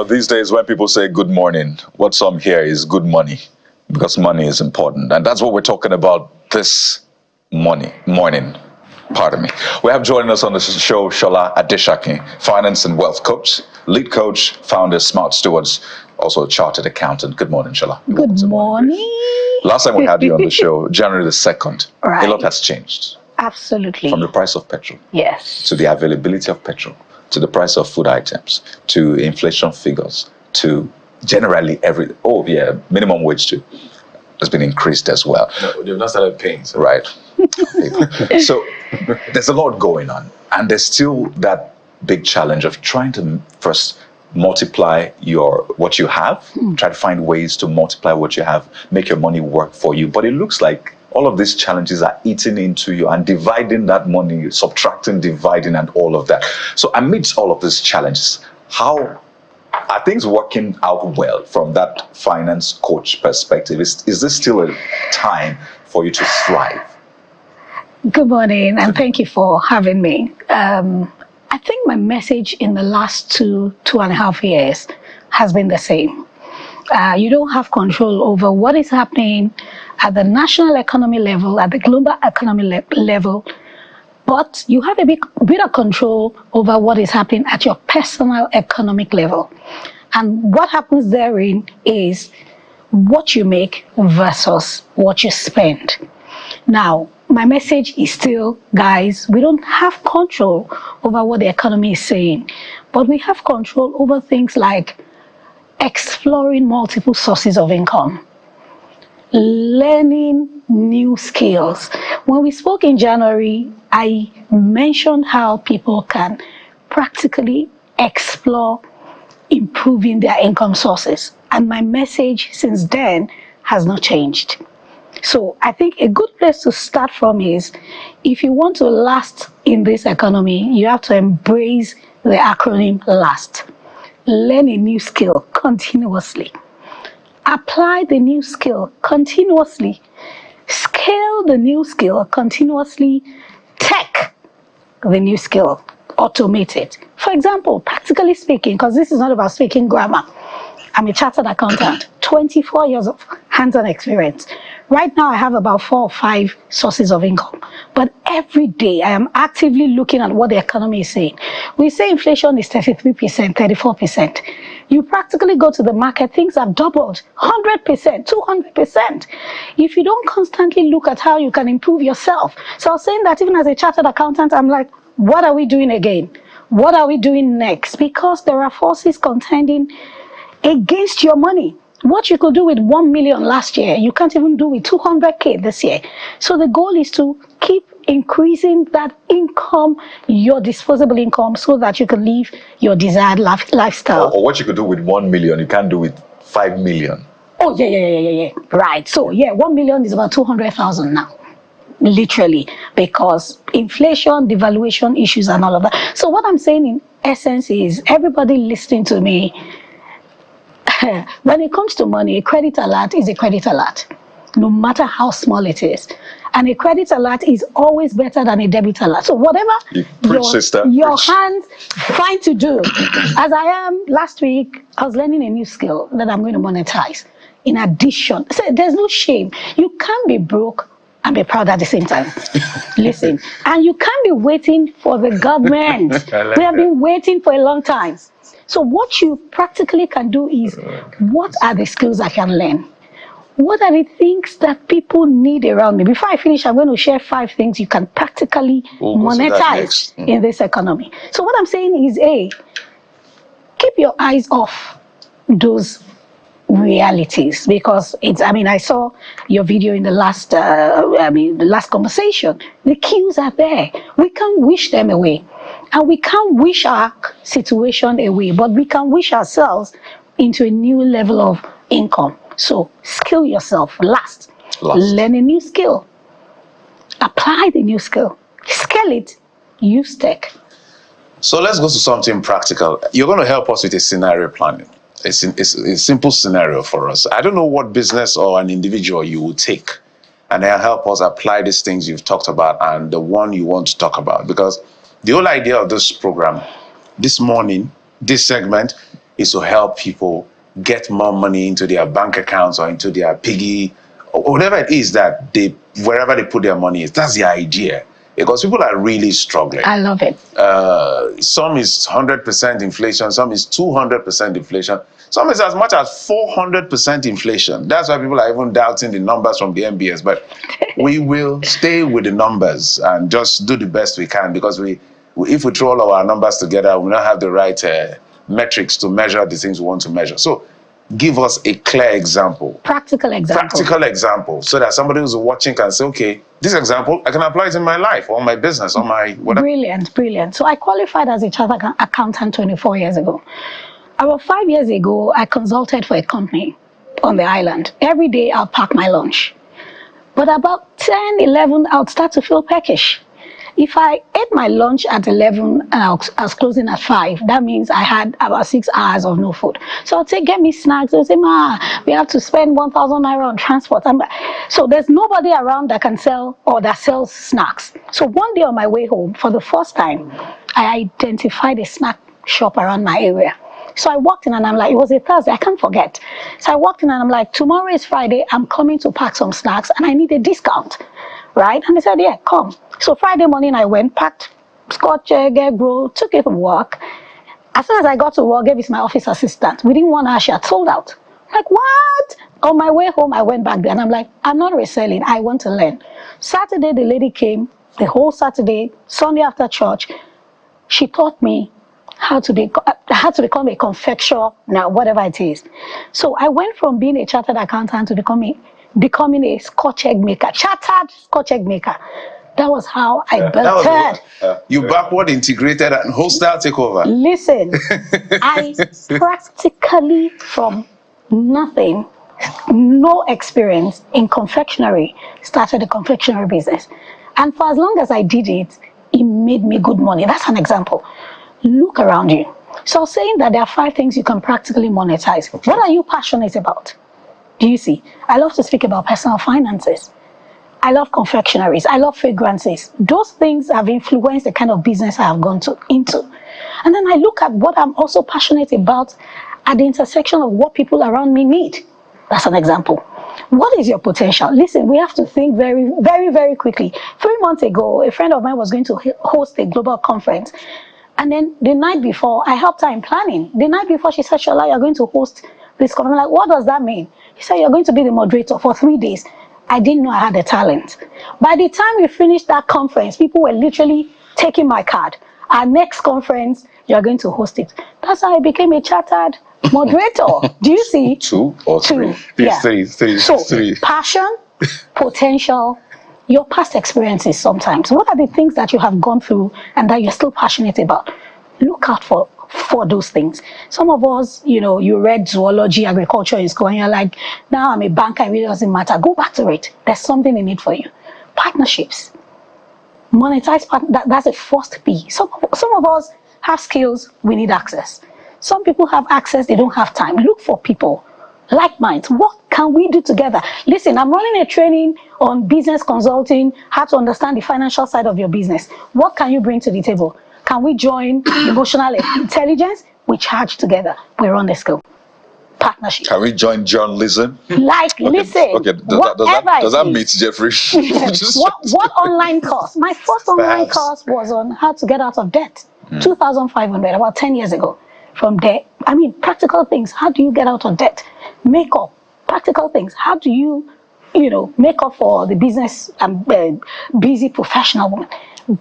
These days when people say good morning, what some hear is good money, because money is important. And that's what we're talking about this morning. Pardon me. We have joining us on the show Shola Adeshaki, finance and wealth coach, lead coach, founder, Smart Stewards, also a chartered accountant. Good morning, Shola. Good morning. Last time we had you on the show, January the 2nd, Right. A lot has changed. Absolutely. From the price of petrol Yes. to the availability of petrol, to the price of food items, to inflation figures, to generally minimum wage too. has been increased as well. No, they've not started paying. So. Right. So there's a lot going on, and there's still that big challenge of trying to first multiply what you have, try to find ways to multiply what you have, make your money work for you. But it looks like all of these challenges are eating into you and dividing that money, subtracting, dividing, and all of that. So amidst all of these challenges, how are things working out well from that finance coach perspective? Is this still a time for you to thrive? Good morning, and thank you for having me. I think my message in the last two and a half years has been the same. You don't have control over what is happening at the national economy level, at the global economy level, but you have a bit of control over what is happening at your personal economic level. And what happens therein is what you make versus what you spend. Now, my message is still, guys, we don't have control over what the economy is saying, but we have control over things like exploring multiple sources of income, learning new skills. When we spoke in January, I mentioned how people can practically explore improving their income sources. And my message since then has not changed. So I think a good place to start from is, if you want to last in this economy, you have to embrace the acronym LAST. Learn a new skill continuously. Apply the new skill continuously. Scale the new skill continuously. Tech the new skill. Automate it. For example, practically speaking, because this is not about speaking grammar, I'm a chartered accountant, 24 years of hands-on experience. Right now, I have about 4 or 5 sources of income. But every day, I am actively looking at what the economy is saying. We say inflation is 33%, 34%. You practically go to the market, things have doubled, 100%, 200%. If you don't constantly look at how you can improve yourself. So I was saying that even as a chartered accountant, I'm like, what are we doing again? What are we doing next? Because there are forces contending against your money. What you could do with 1 million last year, you can't even do with 200K this year. So the goal is to keep increasing that income, your disposable income, so that you can live your desired lifestyle. Or what you could do with 1 million, you can't do with 5 million. Oh, yeah. Right. So, 1 million is about 200,000 now. Literally, because inflation, devaluation issues and all of that. So what I'm saying in essence is, everybody listening to me, when it comes to money, a credit alert is a credit alert, no matter how small it is. And a credit alert is always better than a debit alert. So whatever your hands find to do, as I am last week, I was learning a new skill that I'm going to monetize. In addition, so there's no shame. You can't be broke and be proud at the same time. Listen, and you can't be waiting for the government. We have been waiting for a long time. So what you practically can do is, what are the skills I can learn? What are the things that people need around me? Before I finish, I'm going to share 5 things you can practically monetize in this economy. So what I'm saying is, A, keep your eyes off those realities, because I saw your video in the last conversation. The cues are there. We can't wish them away, and we can't wish our situation away, but we can wish ourselves into a new level of income. So skill yourself. Last. Learn a new skill. Apply the new skill. Scale it. Use tech. So let's go to something practical. You're going to help us with a scenario planning. It's a simple scenario for us. I don't know what business or an individual you will take, and they'll help us apply these things you've talked about and the one you want to talk about. Because the whole idea of this program, this morning, this segment, is to help people get more money into their bank accounts or into their piggy, or whatever it is that wherever they put their money is. That's the idea. Because people are really struggling. I love it. Some is 100% inflation, some is 200% inflation, some is as much as 400% inflation. That's why people are even doubting the numbers from the MBS. But we will stay with the numbers and just do the best we can, because if we throw all of our numbers together, we don't have the right metrics to measure the things we want to measure. So give us a clear example. Practical example. Practical example, so that somebody who's watching can say, okay, this example, I can apply it in my life, or my business, or my whatever. Brilliant. So I qualified as a chartered accountant 24 years ago. About 5 years ago, I consulted for a company on the island. Every day I'll pack my lunch. But about 10, 11, I would start to feel peckish. If I ate my lunch at 11 and I was closing at 5, that means I had about 6 hours of no food. So I'll say, get me snacks. They'll say, Ma, we have to spend 1,000 naira on transport. So there's nobody around that can sell or that sells snacks. So one day on my way home, for the first time, I identified a snack shop around my area. So I walked in and I'm like, it was a Thursday, I can't forget. So I walked in and I'm like, tomorrow is Friday, I'm coming to pack some snacks and I need a discount, right? And they said, yeah, come. So Friday morning I went, packed scotch, egg roll, took it to work. As soon as I got to work, gave it to my office assistant. Within 1 hour, she had sold out. Like, what? On my way home, I went back there and I'm like, I'm not reselling, I want to learn. Saturday, the lady came, the whole Saturday, Sunday after church, she taught me how to become a confectioner, now whatever it is. So I went from being a chartered accountant to becoming a scotch egg maker, chartered scotch egg maker. That was how I built it. You backward integrated and wholesale takeover. Listen, I practically from nothing, no experience in confectionery, started a confectionery business. And for as long as I did it, it made me good money. That's an example. Look around you. So I was saying that there are 5 things you can practically monetize. Okay. What are you passionate about? Do you see? I love to speak about personal finances. I love confectionaries. I love fragrances. Those things have influenced the kind of business I have gone into. And then I look at what I'm also passionate about at the intersection of what people around me need. That's an example. What is your potential? Listen, we have to think very, very, very quickly. 3 months ago, a friend of mine was going to host a global conference. And then the night before, I helped her in planning. The night before, she said, Shola, you're going to host this conference. I'm like, what does that mean? He said, you're going to be the moderator for 3 days. I didn't know I had the talent. By the time we finished that conference, people were literally taking my card. Our next conference, you're going to host it. That's how I became a chartered moderator. Do you see? 2 or 3? Yeah. Three. Passion, potential, your past experiences sometimes. What are the things that you have gone through and that you're still passionate about? Look out for those things. Some of us, you read zoology, agriculture in school, and you're like, now I'm a banker, it really doesn't matter. Go back to it. There's something in it for you. Partnerships. Monetize, that's a first P. Some of us have skills, we need access. Some people have access, they don't have time. Look for people, like minds. What can we do together? Listen, I'm running a training on business consulting, how to understand the financial side of your business. What can you bring to the table? Can we join emotional intelligence? We charge together. We run the skill. Partnership. Can we join journalism? Listen. Okay. Does that meet Jeffrey? what online course? My first online course was on how to get out of debt. 2,500, about 10 years ago. From there, practical things. How do you get out of debt? Makeup. Practical things. How do you, make up for the business and busy professional woman?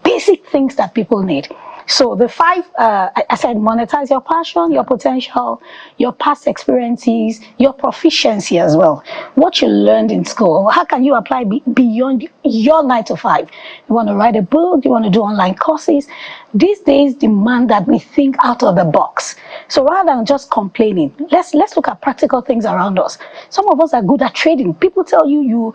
Basic things that people need. So the 5, I said, monetize your passion, your potential, your past experiences, your proficiency as well. What you learned in school, how can you apply beyond your 9 to 5? You want to write a book, you want to do online courses. These days demand that we think out of the box. So rather than just complaining, let's look at practical things around us. Some of us are good at trading. People tell you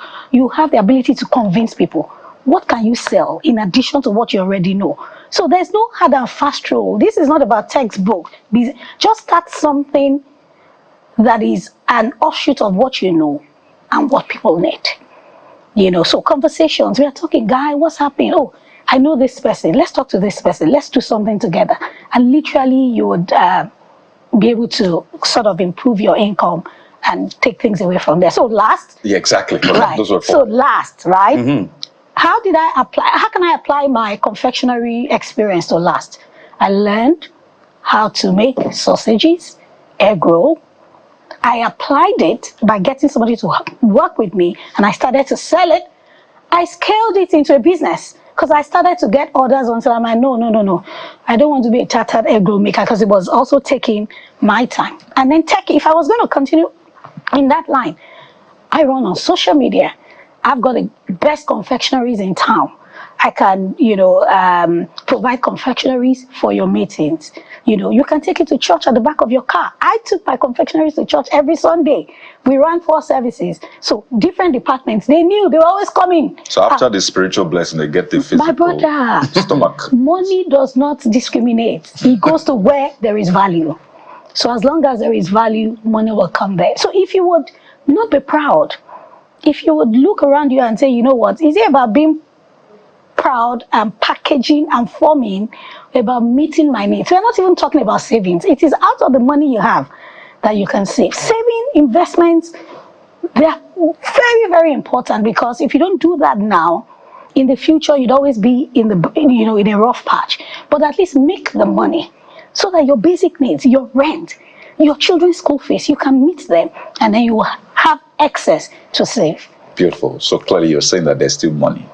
have the ability to convince people. What can you sell in addition to what you already know? So there's no hard and fast rule. This is not about textbook. Just start something that is an offshoot of what you know and what people need. So conversations, we are talking, guy, what's happening? Oh, I know this person. Let's talk to this person. Let's do something together. And literally you would be able to sort of improve your income and take things away from there. So last. Yeah, exactly. Right. Those were 4. So last, right? Mm-hmm. How can I apply my confectionery experience to last? I learned how to make sausages, egg roll. I applied it by getting somebody to work with me and I started to sell it. I scaled it into a business. because I started to get orders until I'm like, no. I don't want to be a chartered egg roll maker because it was also taking my time. And then if I was going to continue in that line, I run on social media. I've got the best confectionaries in town. I can, provide confectionaries for your meetings. You can take it to church at the back of your car. I took my confectionaries to church every Sunday. We ran 4 services. So different departments, they knew, they were always coming. So after the spiritual blessing, they get the physical my brother, stomach. Money does not discriminate. It goes to where there is value. So as long as there is value, money will come there. So if you would not be proud, if you would look around you and say, you know what, is it about being proud and packaging and forming about meeting my needs? We're not even talking about savings. It is out of the money you have that you can save. Saving, investments, they are very, very important, because if you don't do that now, in the future you'd always be in a rough patch. But at least make the money so that your basic needs, your rent, your children's school fees, you can meet them, and then you will have excess to save. Beautiful. So clearly you're saying that there's still money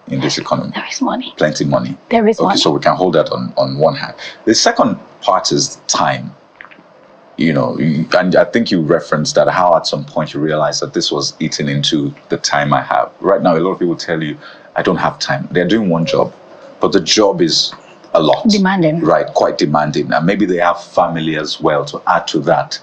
in this economy. There is money. Plenty money. There is money. Okay, so we can hold that on one hand. The second part is time. And I think you referenced that, how at some point you realized that this was eating into the time I have. Right now, a lot of people tell you, I don't have time. They're doing one job, but the job is a lot. Demanding. Right, quite demanding. And maybe they have family as well to add to that.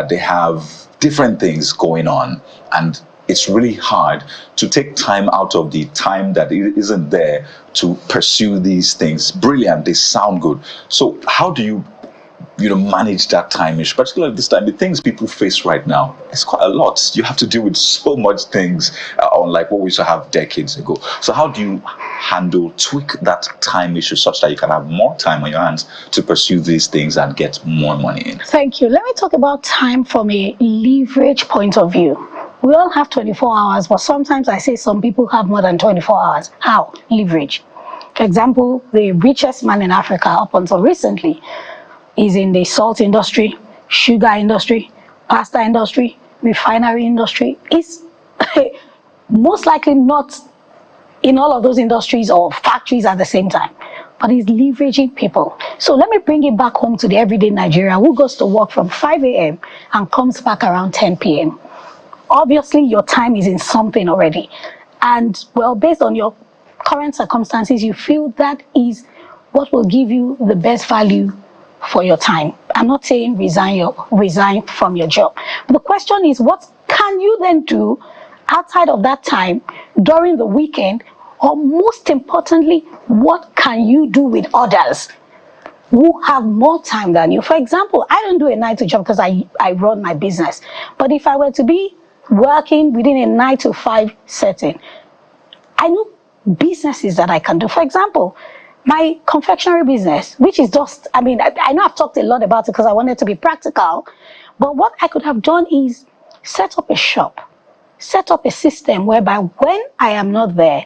They have different things going on. And it's really hard to take time out of the time that isn't there to pursue these things. Brilliant, they sound good. So how do you manage that time issue, particularly this time? The things people face right now, it's quite a lot. You have to deal with so much things, unlike what we used to have decades ago. So how do you tweak that time issue such that you can have more time on your hands to pursue these things and get more money in? Thank you. Let me talk about time from a leverage point of view. We all have 24 hours, but sometimes I say some people have more than 24 hours. How? Leverage. For example, the richest man in Africa up until recently is in the salt industry, sugar industry, pasta industry, refinery industry. Is most likely not in all of those industries or factories at the same time, but he's leveraging people. So let me bring it back home to the everyday Nigerian who goes to work from 5 a.m. and comes back around 10 p.m. Obviously, your time is in something already. And well, based on your current circumstances, you feel that is what will give you the best value for your time. I'm not saying resign from your job. But the question is, what can you then do outside of that time during the weekend? Or most importantly, what can you do with others who have more time than you? For example, I don't do a 9 to 5 job because I run my business. But if I were to be working within a 9 to 5 setting, I know businesses that I can do. For example, my confectionery business, which is just, I know I've talked a lot about it because I wanted to be practical, but what I could have done is set up a shop, set up a system whereby when I am not there,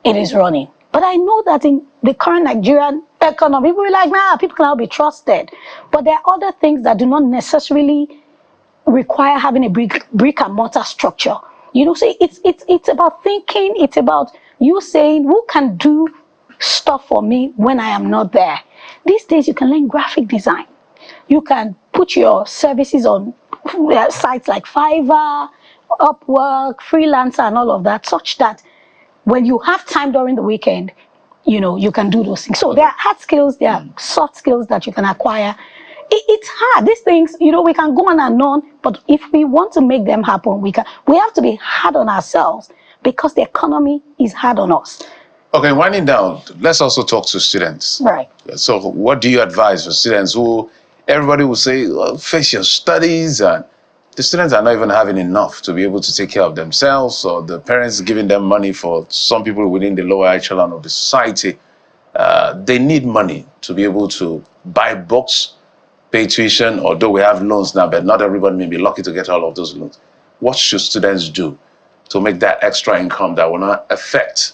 it is running. But I know that in the current Nigerian economy, people are like, nah, people cannot be trusted. But there are other things that do not necessarily require having a brick and mortar structure. So it's about thinking, it's about you saying, who can do stuff for me when I am not there? These days you can learn graphic design. You can put your services on sites like Fiverr, Upwork, Freelancer and all of that, such that when you have time during the weekend, you can do those things. So there are hard skills, there are soft skills that you can acquire. It's hard. These things, we can go on and on, but if we want to make them happen, we have to be hard on ourselves because the economy is hard on us. Okay, winding down, let's also talk to students. Right. So what do you advise for students who, everybody will say, well, face your studies, and the students are not even having enough to be able to take care of themselves, or the parents giving them money for some people within the lower echelon of the society. They need money to be able to buy books, pay tuition, although we have loans now, but not everybody may be lucky to get all of those loans. What should students do to make that extra income that will not affect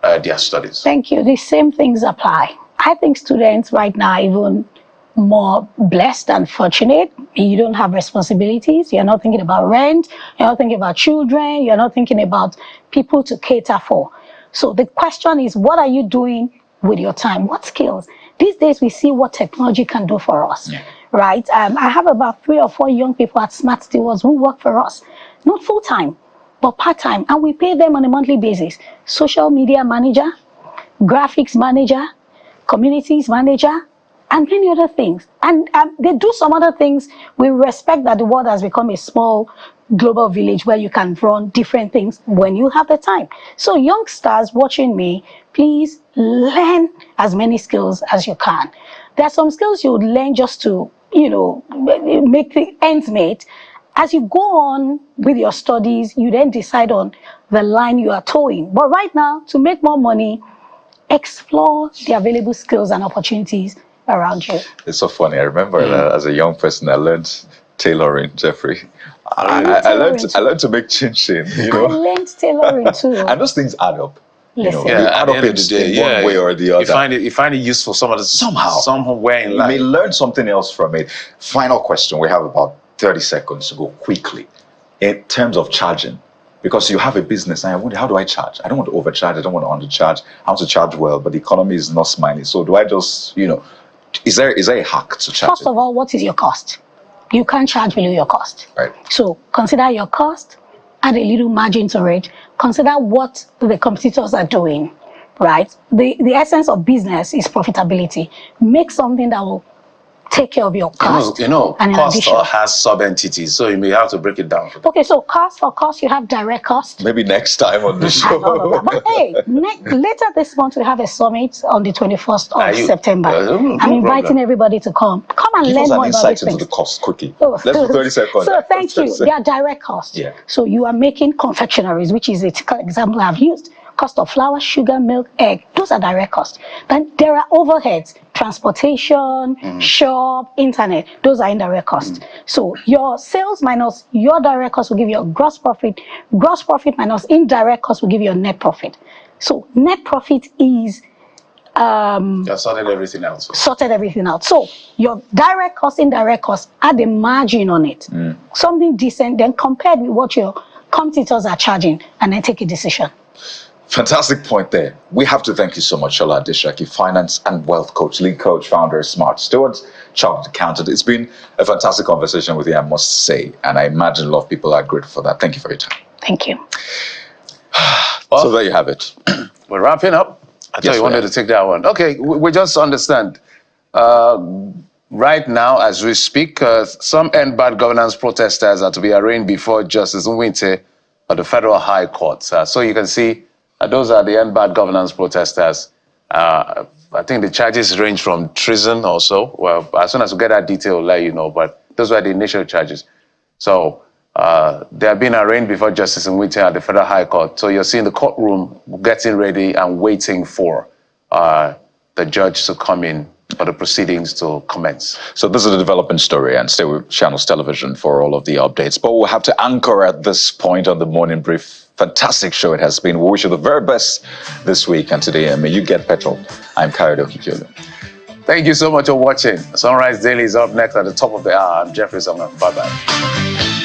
their studies? Thank you. The same things apply. I think students right now are even more blessed and fortunate. You don't have responsibilities. You're not thinking about rent. You're not thinking about children. You're not thinking about people to cater for. So the question is, what are you doing with your time? What skills? These days, we see what technology can do for us, right? I have about 3 or 4 young people at Smart Stewards who work for us, not full-time, but part-time, and we pay them on a monthly basis. Social media manager, graphics manager, communities manager, and many other things. And they do some other things. We respect that the world has become a small global village where you can run different things when you have the time. So youngsters watching me, please learn as many skills as you can. There are some skills you would learn just to, make the ends meet. As you go on with your studies, you then decide on the line you are towing. But right now, to make more money, explore the available skills and opportunities around you. It's so funny. I remember as a young person, I learned tailoring, Jeffrey. I learned to make chin-chin, I learned tailoring too. And those things add up. Listen. They add up in one way or the other. You find it useful somewhere in You life. may learn something else from it. Final question. We have about 30 seconds to go quickly. In terms of charging, because you have a business and I wonder, how do I charge? I don't want to overcharge. I don't want to undercharge. I want to charge well, but the economy is not smiling. So do I just, is there a hack to charge? First of all, what is your cost? You can't charge below your cost. Right. So consider your cost, add a little margin to it. Consider what the competitors are doing, right? The essence of business is profitability. Make something that will take care of your cost. And cost has sub-entities, so you may have to break it down. Okay, so cost, you have direct cost. Maybe next time on the show. But hey, later this month we have a summit on the 21st of September. I'm inviting everybody to come. Come and learn more about insight these into things. the cost quickly. Let's do 30 seconds. So thank you. They are direct costs. Yeah. So you are making confectionaries, which is a typical example I've used. Cost of flour, sugar, milk, egg. Those are direct costs. Then there are overheads, transportation, shop, internet. Those are indirect costs. So your sales minus your direct cost will give you a gross profit. Gross profit minus indirect cost will give you a net profit. So net profit is sorted everything out. So your direct cost, indirect cost, add a margin on it. Something decent, then compared with what your competitors are charging, and then take a decision. Fantastic point there. We have to thank you so much, Shola Adeshaki, finance and wealth coach, lead coach, founder of Smart Stewards, chartered accountant. It's been a fantastic conversation with you, I must say, and I imagine a lot of people are grateful for that. Thank you for your time. Thank you. So there you have it. We're wrapping up. I thought you wanted to take that one. Okay, we just understand. Right now, as we speak, some end bad governance protesters are to be arraigned before Justice Nwinte of the Federal High Court. So you can see those are the end bad governance protesters. I think the charges range from treason or so. Well, as soon as we get that detail, we'll let you know. But those were the initial charges. So they are being arraigned before Justice Nwinte at the Federal High Court. So you're seeing the courtroom getting ready and waiting for the judge to come in for the proceedings to commence. So this is a developing story, and stay with Channels Television for all of the updates. But we'll have to anchor at this point on the morning brief. Fantastic show it has been. We wish you the very best this week and today. And may you get petrol. I'm Kayode Okikiolu. Thank you so much for watching. Sunrise Daily is up next at the top of the hour. I'm Jeffrey Songa. Bye-bye.